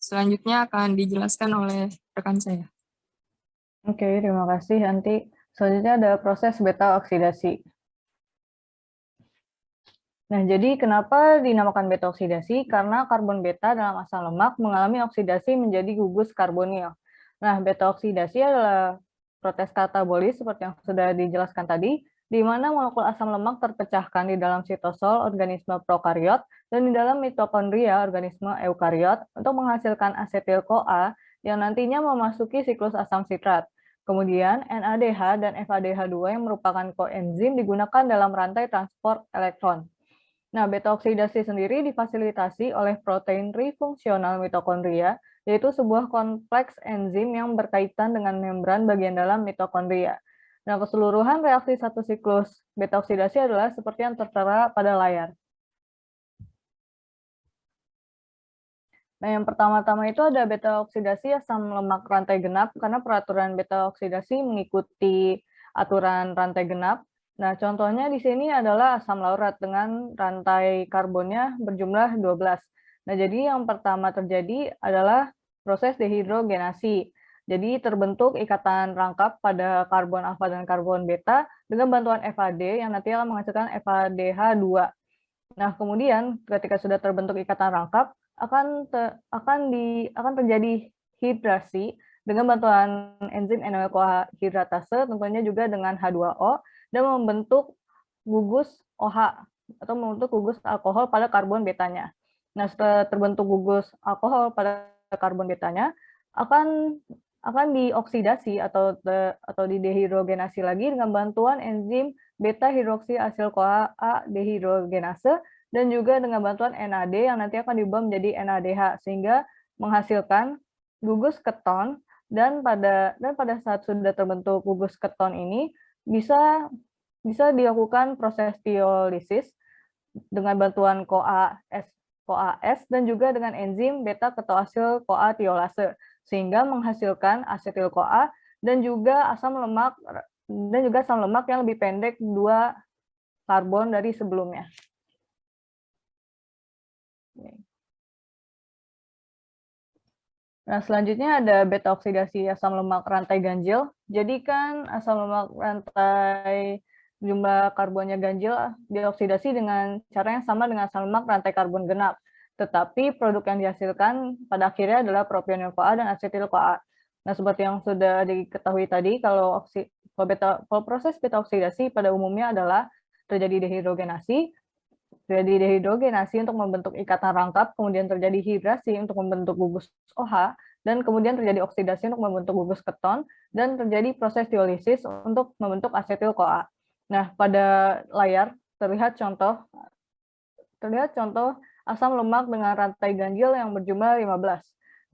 Selanjutnya akan dijelaskan oleh rekan saya. Oke, terima kasih. Nanti selanjutnya ada proses beta oksidasi. Nah, jadi kenapa dinamakan beta oksidasi? Karena karbon beta dalam asam lemak mengalami oksidasi menjadi gugus karbonil. Nah, beta oksidasi adalah proses katabolis seperti yang sudah dijelaskan tadi, di mana molekul asam lemak terpecahkan di dalam sitosol organisme prokariot dan di dalam mitokondria organisme eukariot untuk menghasilkan asetil-CoA yang nantinya memasuki siklus asam sitrat. Kemudian NADH dan FADH2 yang merupakan koenzim digunakan dalam rantai transport elektron. Nah, beta oksidasi sendiri difasilitasi oleh protein trifungsional mitokondria, yaitu sebuah kompleks enzim yang berkaitan dengan membran bagian dalam mitokondria. Nah, keseluruhan reaksi satu siklus beta oksidasi adalah seperti yang tertera pada layar. Nah, yang pertama-tama itu ada beta oksidasi asam lemak rantai genap, karena peraturan beta oksidasi mengikuti aturan rantai genap. Nah, contohnya di sini adalah asam laurat dengan rantai karbonnya berjumlah 12. Nah, jadi yang pertama terjadi adalah proses dehidrogenasi. Jadi terbentuk ikatan rangkap pada karbon alfa dan karbon beta dengan bantuan FAD yang nanti akan menghasilkan FADH2. Nah, kemudian ketika sudah terbentuk ikatan rangkap, akan terjadi hidrasi dengan bantuan enzim NO-CoA hidratase, tentunya juga dengan H2O, dan membentuk gugus OH atau membentuk gugus alkohol pada karbon betanya. Nah, setelah terbentuk gugus alkohol pada karbon betanya, akan dioksidasi atau didehidrogenasi lagi dengan bantuan enzim beta hidroksi asil CoA dehidrogenase dan juga dengan bantuan NAD yang nanti akan diubah menjadi NADH sehingga menghasilkan gugus keton, dan pada saat sudah terbentuk gugus keton ini bisa dilakukan proses tiolisis dengan bantuan CoAS dan juga dengan enzim beta ketoasil CoA tiolase sehingga menghasilkan asetil CoA dan juga asam lemak yang lebih pendek 2 karbon dari sebelumnya. Nah, selanjutnya ada beta oksidasi asam lemak rantai ganjil. Jadi kan asam lemak rantai jumlah karbonnya ganjil dioksidasi dengan cara yang sama dengan asam lemak rantai karbon genap. Tetapi produk yang dihasilkan pada akhirnya adalah propionil CoA dan asetil CoA. Nah, seperti yang sudah diketahui tadi, kalau proses beta oksidasi pada umumnya adalah terjadi dehidrogenasi untuk membentuk ikatan rangkap, kemudian terjadi hidrasi untuk membentuk gugus OH, dan kemudian terjadi oksidasi untuk membentuk gugus keton, dan terjadi proses tiolisis untuk membentuk asetil CoA. Nah, pada layar terlihat contoh asam lemak dengan rantai ganjil yang berjumlah 15.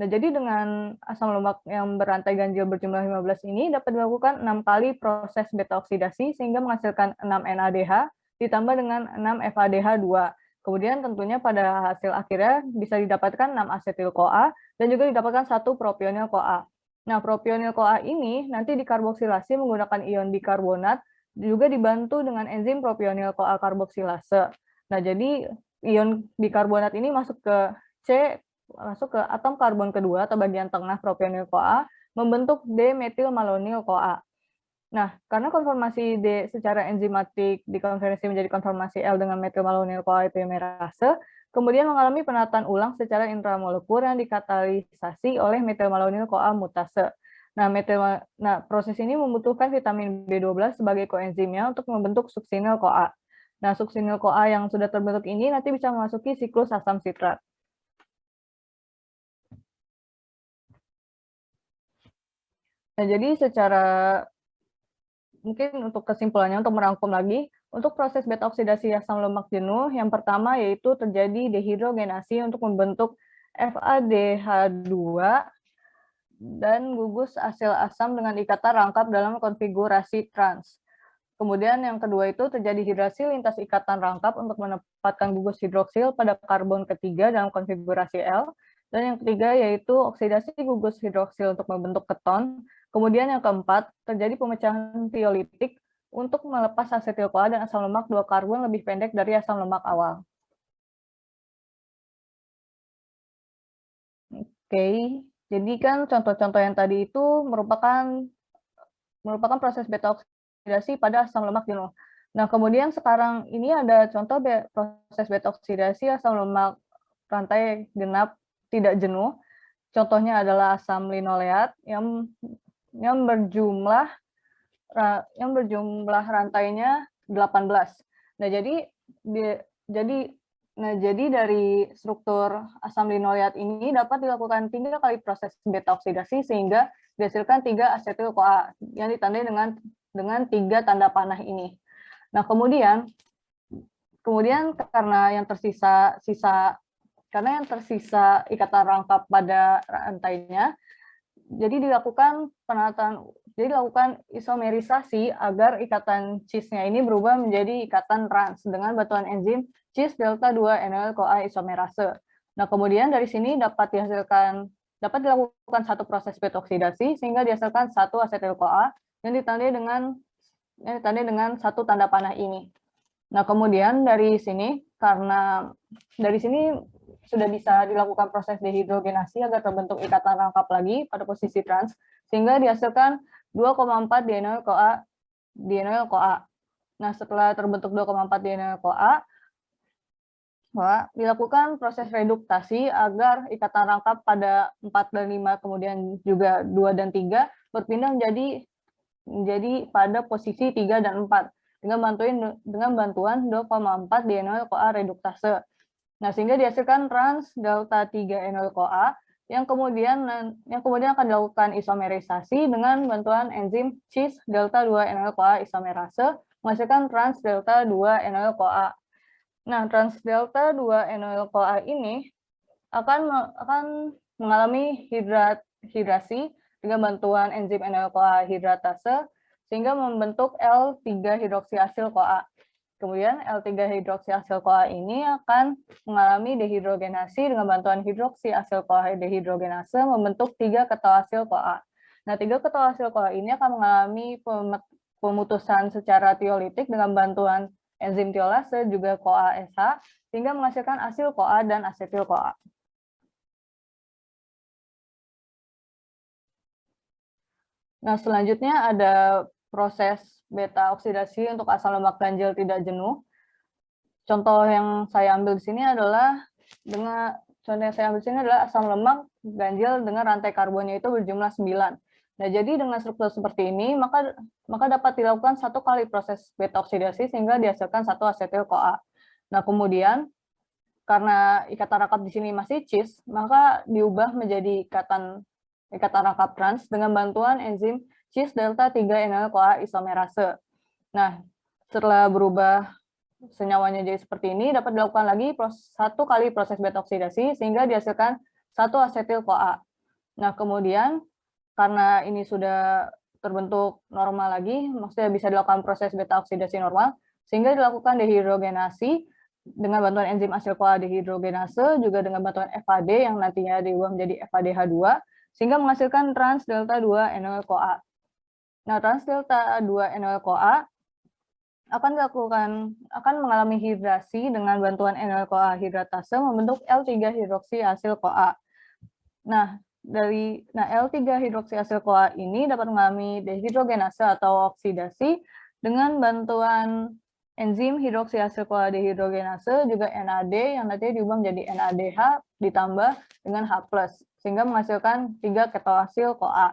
Nah, jadi dengan asam lemak yang berantai ganjil berjumlah 15 ini dapat dilakukan 6 kali proses beta oksidasi sehingga menghasilkan 6 NADH ditambah dengan 6 FADH2. Kemudian tentunya pada hasil akhirnya bisa didapatkan 6 asetil CoA dan juga didapatkan 1 propionil CoA. Nah, propionil CoA ini nanti dikarboksilasi menggunakan ion bikarbonat, juga dibantu dengan enzim propionil CoA karboksilase. Nah, jadi ion bikarbonat ini masuk ke atom karbon kedua atau bagian tengah propionil CoA, membentuk D-metilmalonil CoA. Nah, karena konformasi D secara enzimatik dikonversi menjadi konformasi L dengan metilmalonil CoA epimerase, kemudian mengalami penataan ulang secara intramolekuler yang dikatalisasi oleh metilmalonil CoA mutase. Nah, proses ini membutuhkan vitamin B12 sebagai koenzimnya untuk membentuk suksinil CoA. Nah, suksinil CoA yang sudah terbentuk ini nanti bisa memasuki siklus asam sitrat. Nah, jadi mungkin untuk kesimpulannya, untuk merangkum lagi, untuk proses beta oksidasi asam lemak jenuh, yang pertama yaitu terjadi dehidrogenasi untuk membentuk FADH2 dan gugus asil asam dengan ikatan rangkap dalam konfigurasi trans. Kemudian yang kedua itu terjadi hidrasi lintas ikatan rangkap untuk menempatkan gugus hidroksil pada karbon ketiga dalam konfigurasi L. Dan yang ketiga yaitu oksidasi gugus hidroksil untuk membentuk keton. Kemudian yang keempat, terjadi pemecahan tiolitik untuk melepas asetil CoA dan asam lemak 2 karbon lebih pendek dari asam lemak awal. Oke, jadi kan contoh-contoh yang tadi itu merupakan proses beta oksidasi pada asam lemak jenuh. Nah, kemudian sekarang ini ada contoh proses beta oksidasi asam lemak rantai genap tidak jenuh. Contohnya adalah asam linoleat yang berjumlah rantainya 18. Nah, jadi dari struktur asam linoleat ini dapat dilakukan 3 kali proses beta oksidasi sehingga dihasilkan 3 asetil CoA yang ditandai dengan 3 tanda panah ini. Nah, kemudian karena yang tersisa ikatan rangkap pada rantainya, jadi dilakukan isomerisasi agar ikatan cis-nya ini berubah menjadi ikatan trans dengan bantuan enzim cis delta 2 NL CoA isomerase. Nah, kemudian dari sini dapat dilakukan satu proses beta oksidasi sehingga dihasilkan satu asetil-CoA yang ditandai dengan satu tanda panah ini. Nah, kemudian dari sini sudah bisa dilakukan proses dehidrogenasi agar terbentuk ikatan rangkap lagi pada posisi trans sehingga dihasilkan 2,4 dienoil-CoA. Nah, setelah terbentuk 2,4 dienoil-CoA, dilakukan proses reduktasi agar ikatan rangkap pada 4 dan 5 kemudian juga 2 dan 3 berpindah menjadi pada posisi 3 dan 4 dengan bantuan 2,4 dienoil-CoA reduktase. Nah, sehingga dihasilkan trans delta 3 enoil-CoA yang kemudian akan dilakukan isomerisasi dengan bantuan enzim cis delta 2 enoil-CoA isomerase menghasilkan trans delta 2 enoil-CoA. Nah, trans delta 2 enoil-CoA ini akan mengalami hidrasi dengan bantuan enzim enoil-CoA hidratase sehingga membentuk L3-hidroksiasil-CoA. Kemudian L3-hidroksiasil-CoA ini akan mengalami dehidrogenasi dengan bantuan hidroksiasil-CoA dehidrogenase membentuk 3-ketoasil-CoA. Nah, 3-ketoasil-CoA ini akan mengalami pemutusan secara tiolitik dengan bantuan enzim tiolase juga CoA-SH sehingga menghasilkan asil CoA dan asetil CoA. Nah, selanjutnya ada proses beta oksidasi untuk asam lemak ganjil tidak jenuh. Contoh yang saya ambil di sini adalah asam lemak ganjil dengan rantai karbonnya itu berjumlah 9. Nah, jadi dengan struktur seperti ini, maka dapat dilakukan satu kali proses beta oksidasi sehingga dihasilkan satu asetil CoA. Nah, kemudian karena ikatan rangkap di sini masih cis, maka diubah menjadi ikatan rangkap trans dengan bantuan enzim cis delta 3 enoil-CoA isomerase. Nah, setelah berubah senyawanya jadi seperti ini, dapat dilakukan lagi satu kali proses beta oksidasi sehingga dihasilkan satu asetil CoA. Nah, kemudian karena ini sudah terbentuk normal lagi, maksudnya bisa dilakukan proses beta oksidasi normal, sehingga dilakukan dehidrogenasi dengan bantuan enzim asil CoA dehidrogenase, juga dengan bantuan FAD yang nantinya diubah menjadi FADH2, sehingga menghasilkan trans delta 2 enoil-CoA. Nah, trans delta 2 enoil-CoA akan mengalami hidrasi dengan bantuan enoil-CoA hidratase membentuk L3-hidroksiasil-CoA. Nah, L3-hidroksiasil-CoA ini dapat mengalami dehidrogenase atau oksidasi dengan bantuan enzim hidroksiasil-CoA dehidrogenase juga NAD yang nantinya diubah menjadi NADH ditambah dengan H+, sehingga menghasilkan 3-ketoasil-CoA.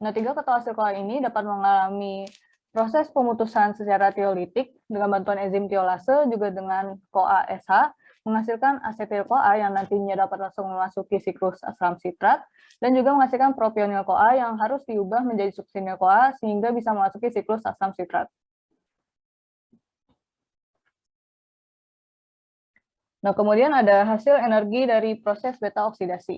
Nah, 3-ketoasil-CoA ini dapat mengalami proses pemutusan secara tiolitik dengan bantuan enzim tiolase juga dengan CoA-SH menghasilkan asetil-CoA yang nantinya dapat langsung memasuki siklus asam sitrat dan juga menghasilkan propionil-CoA yang harus diubah menjadi suksinil-CoA sehingga bisa memasuki siklus asam sitrat. Nah, kemudian ada hasil energi dari proses beta oksidasi.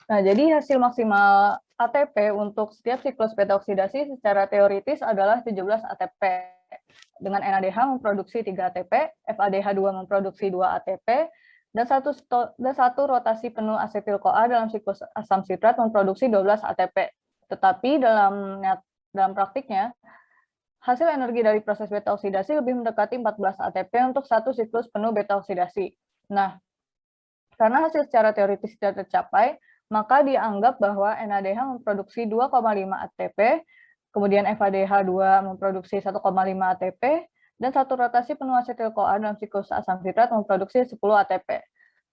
Nah, jadi hasil maksimal ATP untuk setiap siklus beta oksidasi secara teoritis adalah 17 ATP. Dengan NADH memproduksi 3 ATP, FADH2 memproduksi 2 ATP, dan satu rotasi penuh asetil CoA dalam siklus asam sitrat memproduksi 12 ATP. Tetapi dalam praktiknya, hasil energi dari proses beta oksidasi lebih mendekati 14 ATP untuk satu siklus penuh beta oksidasi. Nah, karena hasil secara teoritis tidak tercapai, maka dianggap bahwa NADH memproduksi 2,5 ATP, kemudian FADH2 memproduksi 1,5 ATP, dan satu rotasi penuh asetil-CoA dalam siklus asam sitrat memproduksi 10 ATP.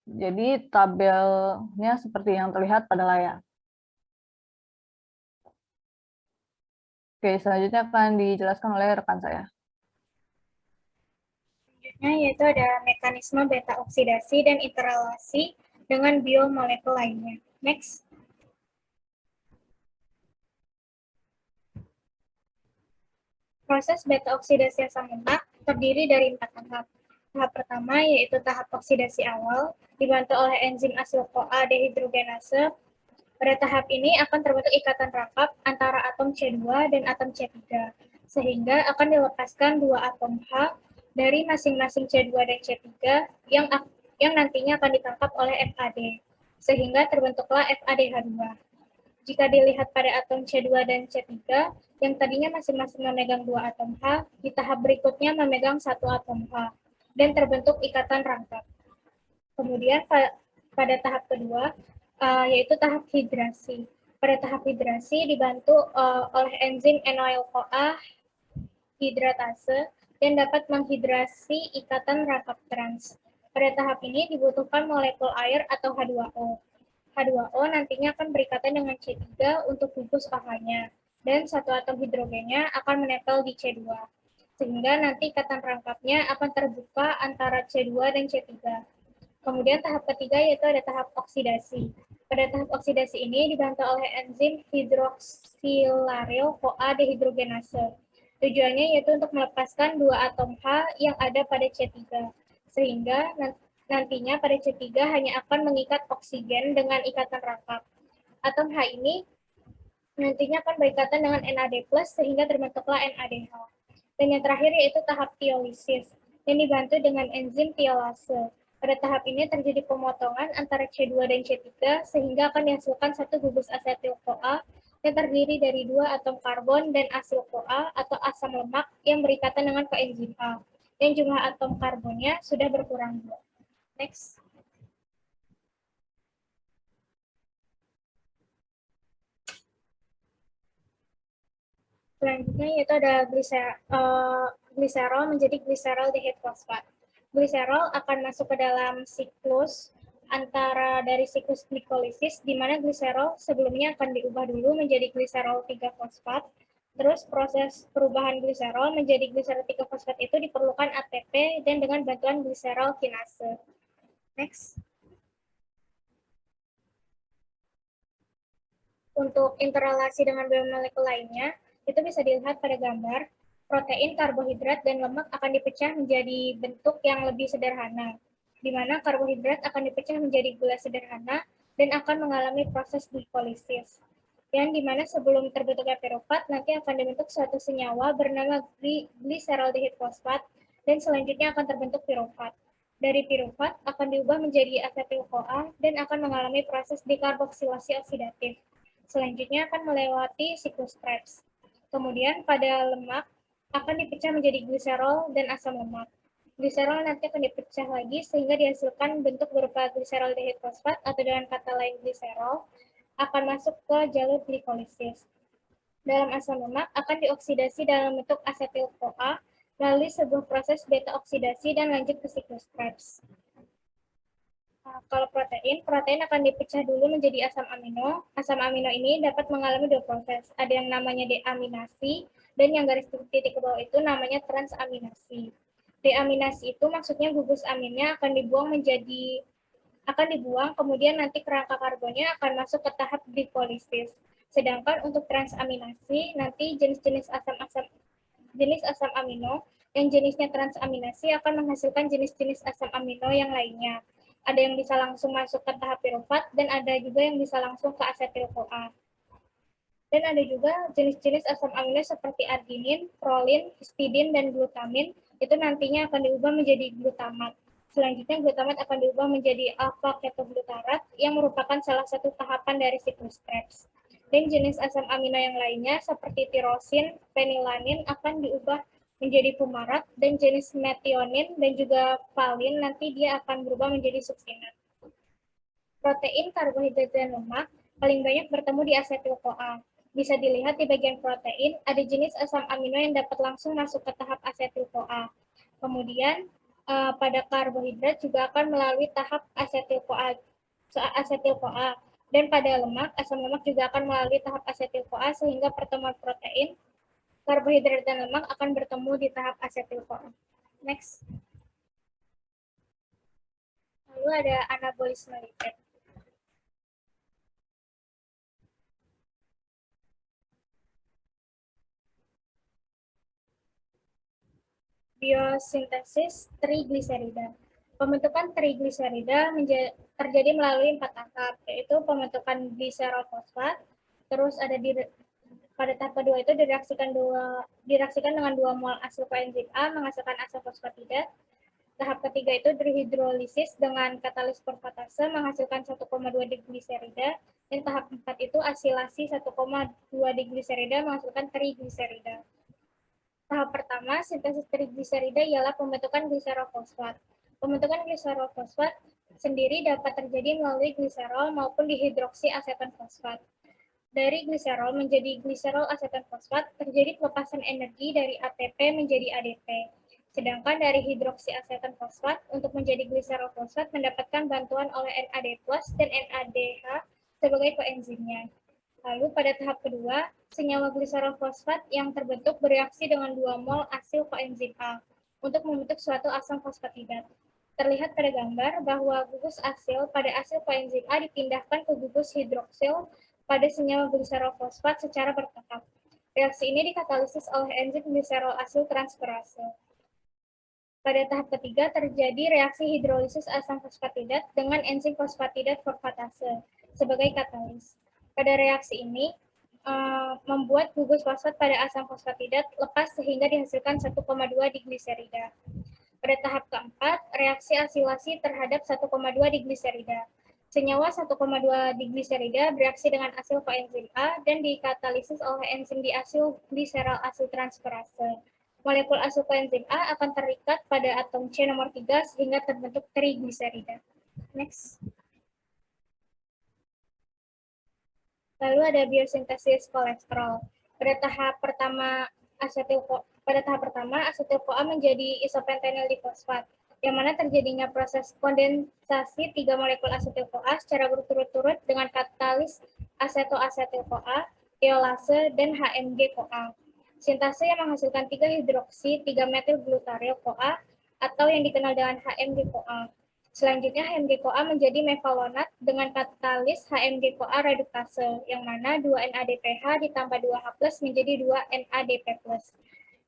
Jadi tabelnya seperti yang terlihat pada layar. Oke, selanjutnya akan dijelaskan oleh rekan saya. Selanjutnya yaitu ada mekanisme beta oksidasi dan interrelasi dengan biomolekul lainnya. Next. Proses beta oksidasi asam lemak terdiri dari 4 tahap. Tahap pertama yaitu tahap oksidasi awal, dibantu oleh enzim asil CoA dehidrogenase. Pada tahap ini akan terbentuk ikatan rangkap antara atom C2 dan atom C3, sehingga akan dilepaskan 2 atom H dari masing-masing C2 dan C3 yang nantinya akan ditangkap oleh FAD, sehingga terbentuklah FADH2. Jika dilihat pada atom C2 dan C3, yang tadinya masing-masing memegang 2 atom H, di tahap berikutnya memegang 1 atom H, dan terbentuk ikatan rangkap. Kemudian pada tahap kedua, yaitu tahap hidrasi. Pada tahap hidrasi dibantu oleh enzim NOL-CoA hidratase dan dapat menghidrasi ikatan rangkap trans. Pada tahap ini dibutuhkan molekul air atau H2O. H2O nantinya akan berikatan dengan C3 untuk gugus OH-nya, dan satu atom hidrogennya akan menempel di C2. Sehingga nanti ikatan rangkapnya akan terbuka antara C2 dan C3. Kemudian tahap ketiga yaitu ada tahap oksidasi. Pada tahap oksidasi ini dibantu oleh enzim hidroksilaryl-CoA dehidrogenase. Tujuannya yaitu untuk melepaskan 2 atom H yang ada pada C3, sehingga nantinya pada C3 hanya akan mengikat oksigen dengan ikatan rangkap. Atom H ini nantinya akan berikatan dengan NAD+, sehingga terbentuklah NADH. Dan yang terakhir yaitu tahap tiolisis, yang dibantu dengan enzim tiolase. Pada tahap ini terjadi pemotongan antara C2 dan C3, sehingga akan dihasilkan satu gugus asetil-CoA yang terdiri dari 2 atom karbon dan asil-CoA atau asam lemak yang berikatan dengan koenzim A, yang jumlah atom karbonnya sudah berkurang 2. Next. Selanjutnya yaitu ada gliserol menjadi gliserol dihidrofosfat. Gliserol akan masuk ke dalam siklus antara dari siklus glikolisis, di mana gliserol sebelumnya akan diubah dulu menjadi gliserol 3-fosfat. Terus proses perubahan gliserol menjadi gliserol 3-fosfat itu diperlukan ATP dan dengan bantuan gliserol kinase. Next. Untuk interrelasi dengan biomolekul lainnya, itu bisa dilihat pada gambar. Protein, karbohidrat, dan lemak akan dipecah menjadi bentuk yang lebih sederhana, di mana karbohidrat akan dipecah menjadi gula sederhana dan akan mengalami proses glikolisis. Yang dimana sebelum terbentuknya pirufat, nanti akan dibentuk suatu senyawa bernama gliseraldehid-fosfat, dan selanjutnya akan terbentuk pirufat. Dari pirufat akan diubah menjadi asetil-CoA dan akan mengalami proses dekarboksilasi oksidatif. Selanjutnya akan melewati siklus Krebs. Kemudian pada lemak akan dipecah menjadi gliserol dan asam lemak. Gliserol nanti akan dipecah lagi sehingga dihasilkan bentuk berupa gliseraldehid-fosfat atau dengan kata lain gliserol akan masuk ke jalur glikolisis. Dalam asam lemak akan dioksidasi dalam bentuk asetil-CoA melalui sebuah proses beta oksidasi dan lanjut ke siklus Krebs. Kalau protein akan dipecah dulu menjadi asam amino. Asam amino ini dapat mengalami 2 proses. Ada yang namanya deaminasi, dan yang garis titik ke bawah itu namanya transaminasi. Deaminasi itu maksudnya gugus aminnya akan dibuang, kemudian nanti kerangka karbonnya akan masuk ke tahap glikolisis. Sedangkan untuk transaminasi, nanti jenis asam amino yang jenisnya transaminasi akan menghasilkan jenis-jenis asam amino yang lainnya. Ada yang bisa langsung masuk ke tahap pirufat, dan ada juga yang bisa langsung ke asetil-CoA. Dan ada juga jenis-jenis asam amino seperti arginin, prolin, histidin, dan glutamin, itu nantinya akan diubah menjadi glutamat. Selanjutnya glutamat akan diubah menjadi alfa-ketoglutarat, yang merupakan salah satu tahapan dari siklus Krebs. Dan jenis asam amino yang lainnya seperti tirosin, fenilanin akan diubah menjadi fumarat, dan jenis metionin dan juga valin nanti dia akan berubah menjadi suksinat. Protein, karbohidrat, dan lemak paling banyak bertemu di asetil-CoA. Bisa dilihat di bagian protein, ada jenis asam amino yang dapat langsung masuk ke tahap asetil-CoA. Kemudian pada karbohidrat juga akan melalui tahap asetil-CoA. Dan pada lemak, asam lemak juga akan melalui tahap asetil-CoA, sehingga pertemuan protein, karbohidrat, dan lemak akan bertemu di tahap asetil-CoA. Next. Lalu ada anabolisme lipid. Biosintesis trigliserida. Pembentukan trigliserida terjadi melalui 4 tahap, yaitu pembentukan gliserol fosfat, terus ada Pada tahap kedua itu direaksikan dengan 2 mol asil koenzim A menghasilkan asam fosfatida. Tahap ketiga itu dihidrolisis dengan katalis perfatase menghasilkan 1,2 digliserida. Dan tahap 4 itu asilasi 1,2 digliserida menghasilkan trigliserida. Tahap pertama, sintesis trigliserida ialah pembentukan gliserol-fosfat. Pembentukan gliserol-fosfat sendiri dapat terjadi melalui gliserol maupun dihidroksi aseton fosfat. Dari gliserol menjadi gliserol aseton fosfat terjadi pelepasan energi dari ATP menjadi ADP. Sedangkan dari hidroksi aseton fosfat untuk menjadi gliserol fosfat mendapatkan bantuan oleh NAD+ dan NADH sebagai koenzimnya. Lalu pada tahap kedua, senyawa gliserol fosfat yang terbentuk bereaksi dengan 2 mol asil koenzim A untuk membentuk suatu asam fosfatidat. Terlihat pada gambar bahwa gugus asil pada asil koenzim A dipindahkan ke gugus hidroksil pada senyawa gliserol fosfat secara bertahap. Reaksi ini dikatalisis oleh enzim gliserol asil transferase. Pada tahap ketiga terjadi reaksi hidrolisis asam fosfatidat dengan enzim fosfatidat forfatase sebagai katalis. Pada reaksi ini membuat gugus fosfat pada asam fosfatidat lepas sehingga dihasilkan 1,2 digliserida. Pada tahap keempat, reaksi asilasi terhadap 1,2 digliserida. Senyawa 1,2 digliserida bereaksi dengan asil koenzim A dan dikatalisis oleh enzim diasil gliserol asil transferase. Molekul asil koenzim A akan terikat pada atom C nomor 3 sehingga terbentuk trigliserida. Next. Lalu ada biosintesis kolesterol. Pada tahap pertama asetil-CoA menjadi isopentenyl difosfat, yang mana terjadinya proses kondensasi 3 molekul asetil-CoA secara berturut-turut dengan katalis aseto-asetil-CoA, eolase, dan HMG-CoA. Sintase yang menghasilkan 3 hidroksi 3-metil glutaril-CoA atau yang dikenal dengan HMG-CoA. Selanjutnya HMG-CoA menjadi mevalonat dengan katalis HMG-CoA reduktase, yang mana 2 NADPH ditambah 2H+ menjadi 2 NADP+.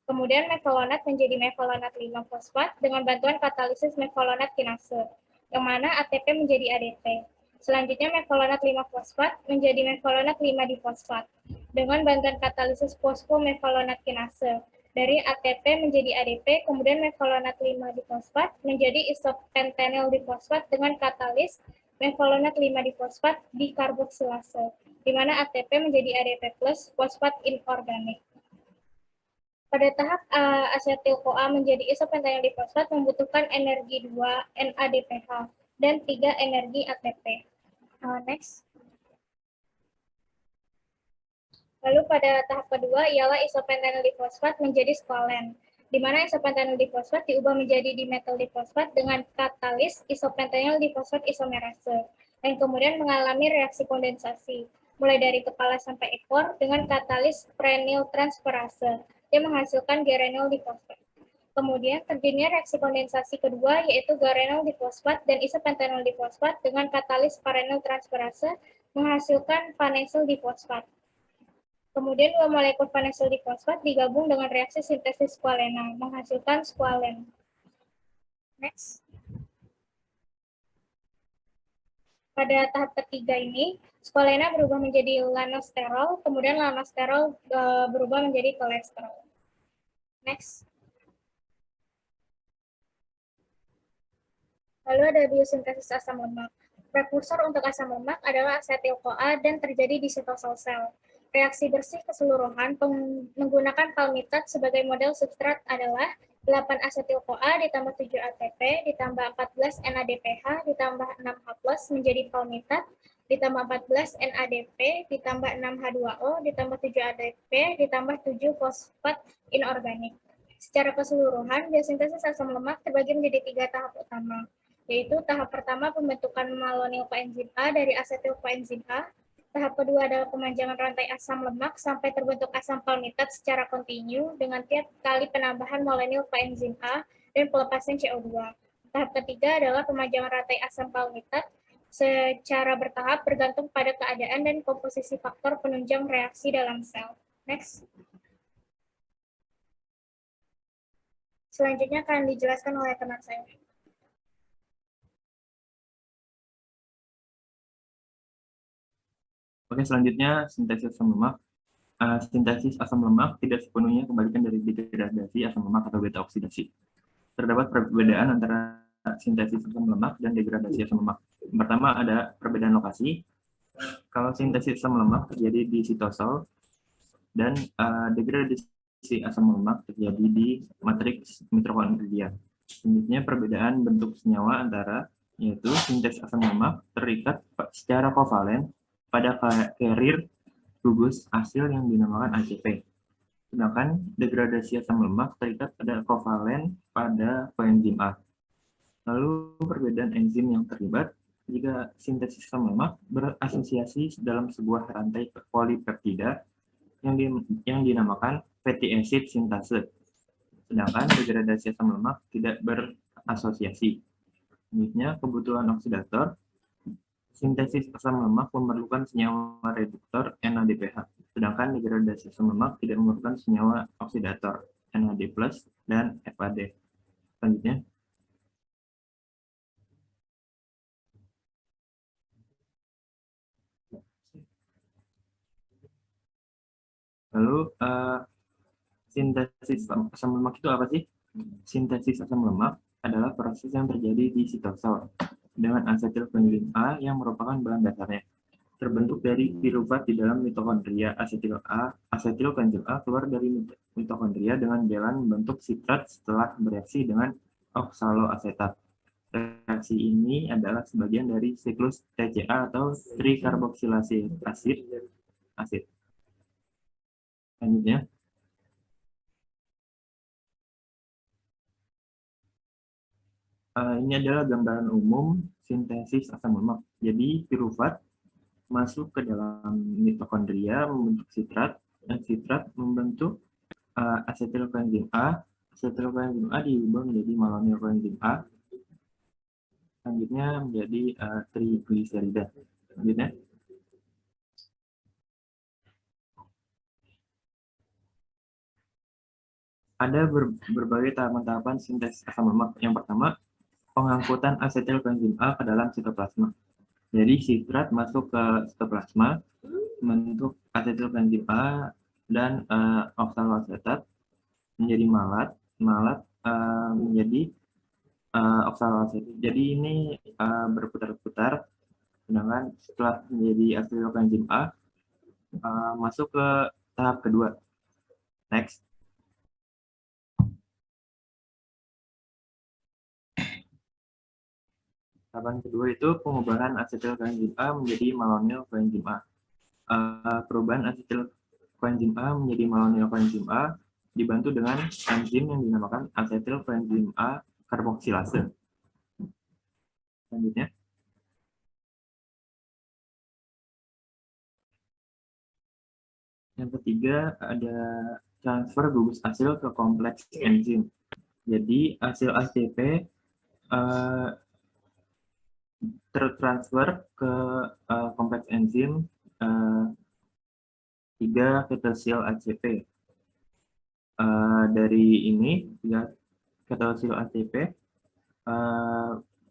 Kemudian mevalonat menjadi mevalonat 5-fosfat dengan bantuan katalisis mevalonat kinase, yang mana ATP menjadi ADP. Selanjutnya mevalonat 5-fosfat menjadi mevalonat 5-difosfat dengan bantuan katalisis fosfomevalonat kinase. Dari ATP menjadi ADP, kemudian mevalonat 5-difosfat menjadi isopentenyl difosfat dengan katalis mevalonat 5-difosfat dikarboksilase, di mana ATP menjadi ADP+, fosfat inorganik. Pada tahap asetil-CoA menjadi isopentenyl difosfat membutuhkan energi 2 NADPH dan 3 energi ATP. Next. Lalu pada tahap kedua ialah isopentenyl difosfat menjadi squalen, di mana isopentenyl difosfat diubah menjadi dimetil difosfat dengan katalis isopentenyl difosfat isomerase, dan kemudian mengalami reaksi kondensasi, mulai dari kepala sampai ekor dengan katalis prenyl transferase, yang menghasilkan gerenyl difosfat. Kemudian terjadinya reaksi kondensasi kedua yaitu gerenyl difosfat dan isopentenyl difosfat dengan katalis parenyl transferase menghasilkan vanesyl difosfat. Kemudian 2 molekul vanesyl difosfat digabung dengan reaksi sintesis squalena, menghasilkan squalen. Next. Pada tahap ketiga ini, squalena berubah menjadi lanosterol, kemudian lanosterol berubah menjadi kolesterol. Next. Lalu ada biosintesis asam lemak. Prekursor untuk asam lemak adalah asetil-CoA dan terjadi di sitosol sel. Reaksi bersih keseluruhan menggunakan palmitat sebagai model substrat adalah 8 asetil-CoA ditambah 7 ATP ditambah 14 NADPH ditambah 6H+ menjadi palmitat ditambah 14 NADP ditambah 6H2O ditambah 7 ADP ditambah 7 fosfat inorganik. Secara keseluruhan, biosintesis asam lemak terbagi menjadi 3 tahap utama, yaitu tahap pertama pembentukan malonyl koenzim A dari asetil koenzim A. Tahap kedua adalah pemanjangan rantai asam lemak sampai terbentuk asam palmitat secara kontinu dengan tiap kali penambahan malonyl koenzim A dan pelepasan CO2. Tahap ketiga adalah pemanjangan rantai asam palmitat secara bertahap bergantung pada keadaan dan komposisi faktor penunjang reaksi dalam sel. Next. Selanjutnya akan dijelaskan oleh teman saya. Oke, selanjutnya sintesis asam lemak. sintesis asam lemak tidak sepenuhnya kebalikan dari degradasi asam lemak atau beta oksidasi. Terdapat perbedaan antara sintesis asam lemak dan degradasi asam lemak. Yang pertama ada perbedaan lokasi. Kalau sintesis asam lemak terjadi di sitosol dan degradasi asam lemak terjadi di matriks mitokondria. Selanjutnya perbedaan bentuk senyawa antara yaitu sintesis asam lemak terikat secara kovalen pada carrier gugus asil yang dinamakan ACP. Sedangkan degradasi asam lemak terikat pada kovalen pada koenzim A. Lalu perbedaan enzim yang terlibat jika sintesis asam lemak berasosiasi dalam sebuah rantai polipeptida yang dinamakan fatty acid sintase. Sedangkan degradasi asam lemak tidak berasosiasi. Selanjutnya kebutuhan oksidator. Sintesis asam lemak memerlukan senyawa reduktor NADPH, sedangkan degradasi asam lemak tidak memerlukan senyawa oksidator NAD+ dan FAD. Selanjutnya, lalu sintesis asam lemak itu apa sih? Sintesis asam lemak adalah proses yang terjadi di sitosol dengan asetil koenzim A yang merupakan bahan dasarnya. Terbentuk dari piruvat di dalam mitokondria. Asetil koenzim A keluar dari mitokondria dengan jalan membentuk sitrat setelah bereaksi dengan oksaloasetat. Reaksi ini adalah sebagian dari siklus TCA atau trikarboksilase asid. Selanjutnya, ini adalah gambaran umum sintesis asam lemak. Jadi piruvat masuk ke dalam mitokondria membentuk sitrat, dan sitrat membentuk asetil koenzim A. Asetil koenzim A diubah menjadi malonyl koenzim A. Selanjutnya menjadi trigliserida. Selanjutnya, ada berbagai tahapan-tahapan sintesis asam lemak. Yang pertama, pengangkutan asetil koenzim A ke dalam sitoplasma. Jadi sitrat masuk ke sitoplasma, membentuk asetil koenzim A dan oksaloasetat menjadi malat menjadi oksaloasetat. Jadi ini berputar-putar, sedangkan setelah menjadi asetil koenzim A masuk ke tahap kedua. Next. Tahapan kedua itu pengubahan asetil koenzim A menjadi malonyl koenzim A. Perubahan asetil koenzim A menjadi malonyl koenzim A dibantu dengan enzim yang dinamakan asetil koenzim A karboksilase. Selanjutnya, yang ketiga ada transfer gugus asil ke kompleks enzim. Jadi asil ACP tertransfer ke kompleks enzim 3 ketosil ACP. Dari ini 3 ketosil ACP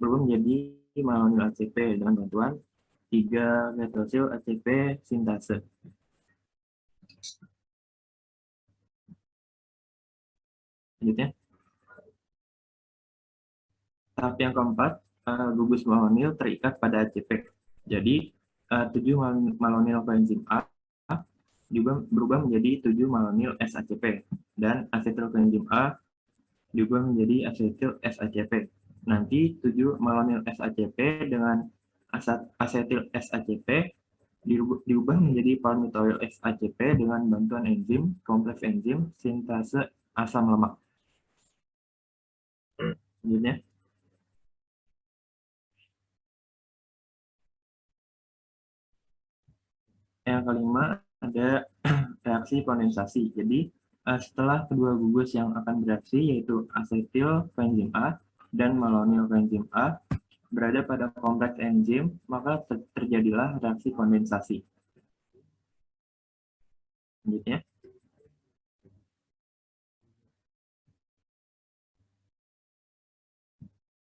berubah menjadi malonyl ACP dengan bantuan 3 ketosil ACP sintase. Selanjutnya, tahap yang keempat, gugus malonyl terikat pada ACP. Jadi 7 malonyl koenzim A juga berubah menjadi 7 malonyl SACP dan asetil koenzim A juga menjadi asetil SACP. Nanti 7 malonyl SACP dengan asetil SACP diubah menjadi palmitoyl SACP dengan bantuan enzim kompleks enzim sintase asam lemak. Selanjutnya, yang kelima ada reaksi kondensasi. Jadi setelah kedua gugus yang akan bereaksi yaitu asetil koenzim A dan malonyl koenzim A berada pada kompleks enzim, maka terjadilah reaksi kondensasi.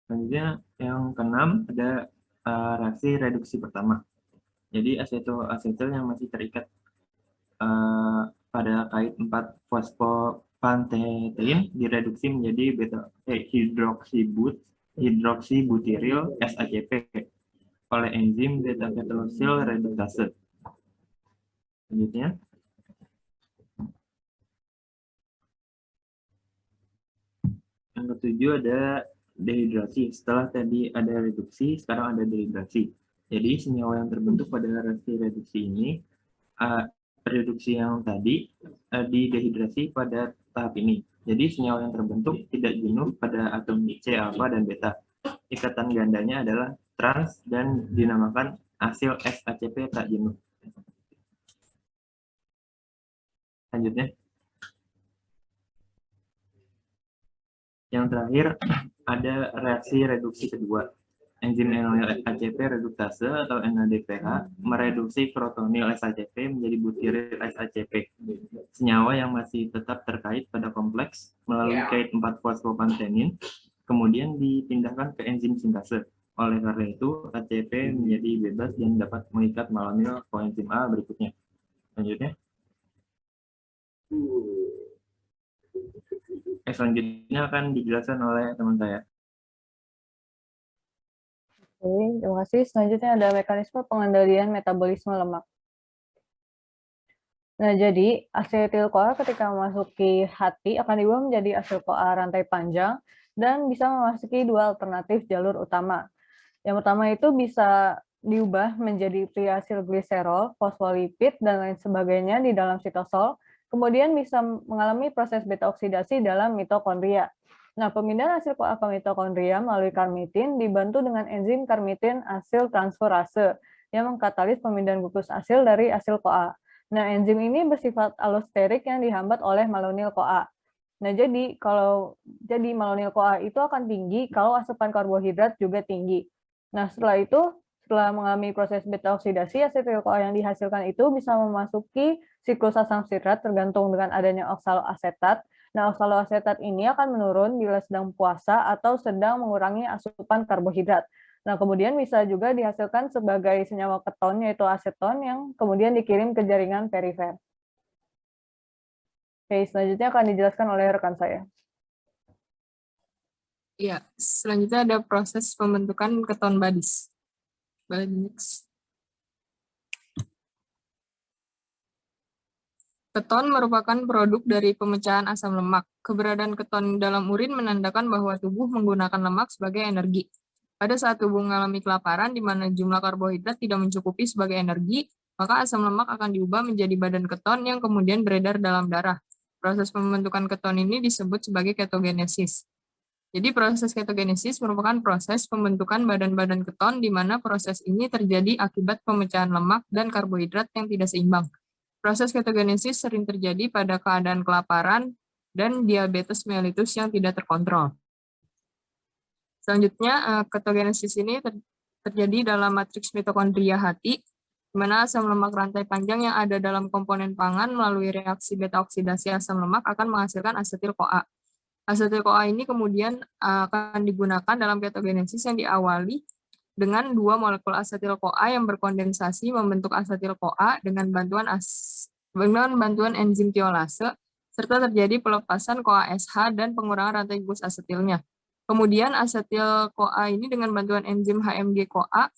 Selanjutnya, yang keenam ada reaksi reduksi pertama. Jadi asetil yang masih terikat pada kait 4-fosfopantetein direduksi menjadi hidroksibutiril SACP oleh enzim beta-ketolusil reduktase. Selanjutnya, yang ketujuh ada dehidrasi. Setelah tadi ada reduksi, sekarang ada dehidrasi. Jadi senyawa yang terbentuk pada reaksi reduksi ini, reduksi yang tadi didehidrasi pada tahap ini. Jadi senyawa yang terbentuk tidak jenuh pada atom C, alfa, dan beta. Ikatan gandanya adalah trans dan dinamakan asil SACP tak jenuh. Selanjutnya, yang terakhir ada reaksi reduksi kedua. Enzim enolil ACP reduktase atau NADPH mereduksi protonil SACP menjadi butiril SACP. Senyawa yang masih tetap terkait pada kompleks melalui kait 4-fosfopantenin kemudian dipindahkan ke enzim sintase. Oleh karena itu, ACP menjadi bebas dan dapat mengikat malonil koenzim A berikutnya. Selanjutnya. Selanjutnya akan dijelaskan oleh teman saya. Oke, terima kasih. Selanjutnya ada mekanisme pengendalian metabolisme lemak. Nah, jadi asetil-CoA ketika memasuki hati akan diubah menjadi asil-CoA rantai panjang dan bisa memasuki dua alternatif jalur utama. Yang pertama itu bisa diubah menjadi triasilgliserol, fosfolipid, dan lain sebagainya di dalam sitosol, kemudian bisa mengalami proses beta oksidasi dalam mitokondria. Nah, pemindahan asil CoA ke mitokondria melalui karmitin dibantu dengan enzim karmitin asil transferase yang mengkatalis pemindahan gugus asil dari asil CoA. Nah, enzim ini bersifat allosterik yang dihambat oleh malonil CoA. Nah, jadi malonil CoA itu akan tinggi kalau asupan karbohidrat juga tinggi. Nah, setelah itu, setelah mengalami proses beta oksidasi, asetil CoA yang dihasilkan itu bisa memasuki siklus asam sitrat tergantung dengan adanya oksaloasetat. Nah, oksaloasetat ini akan menurun bila sedang puasa atau sedang mengurangi asupan karbohidrat. Nah, kemudian bisa juga dihasilkan sebagai senyawa keton, yaitu aseton, yang kemudian dikirim ke jaringan perifer. Oke, selanjutnya akan dijelaskan oleh rekan saya. Ya, selanjutnya ada proses pembentukan keton Badis. Keton merupakan produk dari pemecahan asam lemak. Keberadaan keton dalam urin menandakan bahwa tubuh menggunakan lemak sebagai energi. Pada saat tubuh mengalami kelaparan di mana jumlah karbohidrat tidak mencukupi sebagai energi, maka asam lemak akan diubah menjadi badan keton yang kemudian beredar dalam darah. Proses pembentukan keton ini disebut sebagai ketogenesis. Jadi proses ketogenesis merupakan proses pembentukan badan-badan keton di mana proses ini terjadi akibat pemecahan lemak dan karbohidrat yang tidak seimbang. Proses ketogenesis sering terjadi pada keadaan kelaparan dan diabetes mellitus yang tidak terkontrol. Selanjutnya, ketogenesis ini terjadi dalam matriks mitokondria hati, di mana asam lemak rantai panjang yang ada dalam komponen pangan melalui reaksi beta oksidasi asam lemak akan menghasilkan asetil-CoA. Asetil-CoA ini kemudian akan digunakan dalam ketogenesis yang diawali dengan dua molekul asetil-CoA yang berkondensasi membentuk asetil-CoA dengan bantuan enzim tiolase, serta terjadi pelepasan CoA-SH dan pengurangan rantai gugus asetilnya. Kemudian asetil-CoA ini dengan bantuan enzim HMG-CoA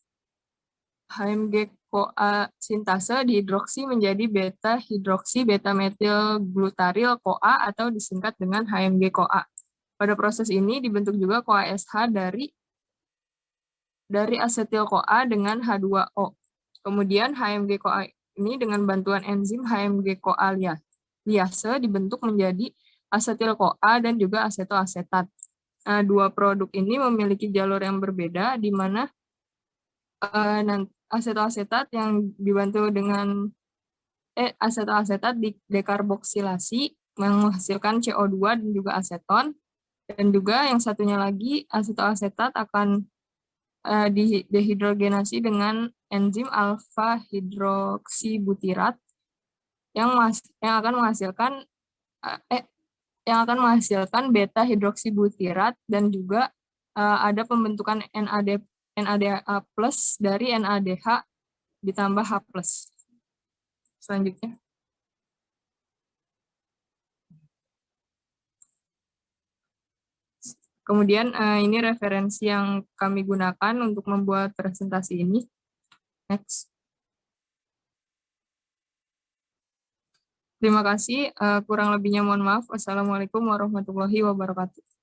sintase dihidroksi menjadi beta-hidroksi beta-metil-glutaril CoA atau disingkat dengan HMG-CoA. Pada proses ini dibentuk juga CoA-SH dari asetil-CoA dengan H2O. Kemudian HMG-CoA ini dengan bantuan enzim HMG-CoA liase dibentuk menjadi asetil-CoA dan juga asetoasetat. Nah, dua produk ini memiliki jalur yang berbeda, di mana asetoasetat yang dibantu dengan asetoasetat dekarboksilasi menghasilkan CO2 dan juga aseton, dan juga yang satunya lagi asetoasetat akan dehidrogenasi dengan enzim alfa hidroksibutirat yang akan menghasilkan beta hidroksibutirat dan juga ada pembentukan NADH plus dari NADH ditambah H plus. Selanjutnya. Kemudian ini referensi yang kami gunakan untuk membuat presentasi ini. Next. Terima kasih. Kurang lebihnya mohon maaf. Wassalamualaikum warahmatullahi wabarakatuh.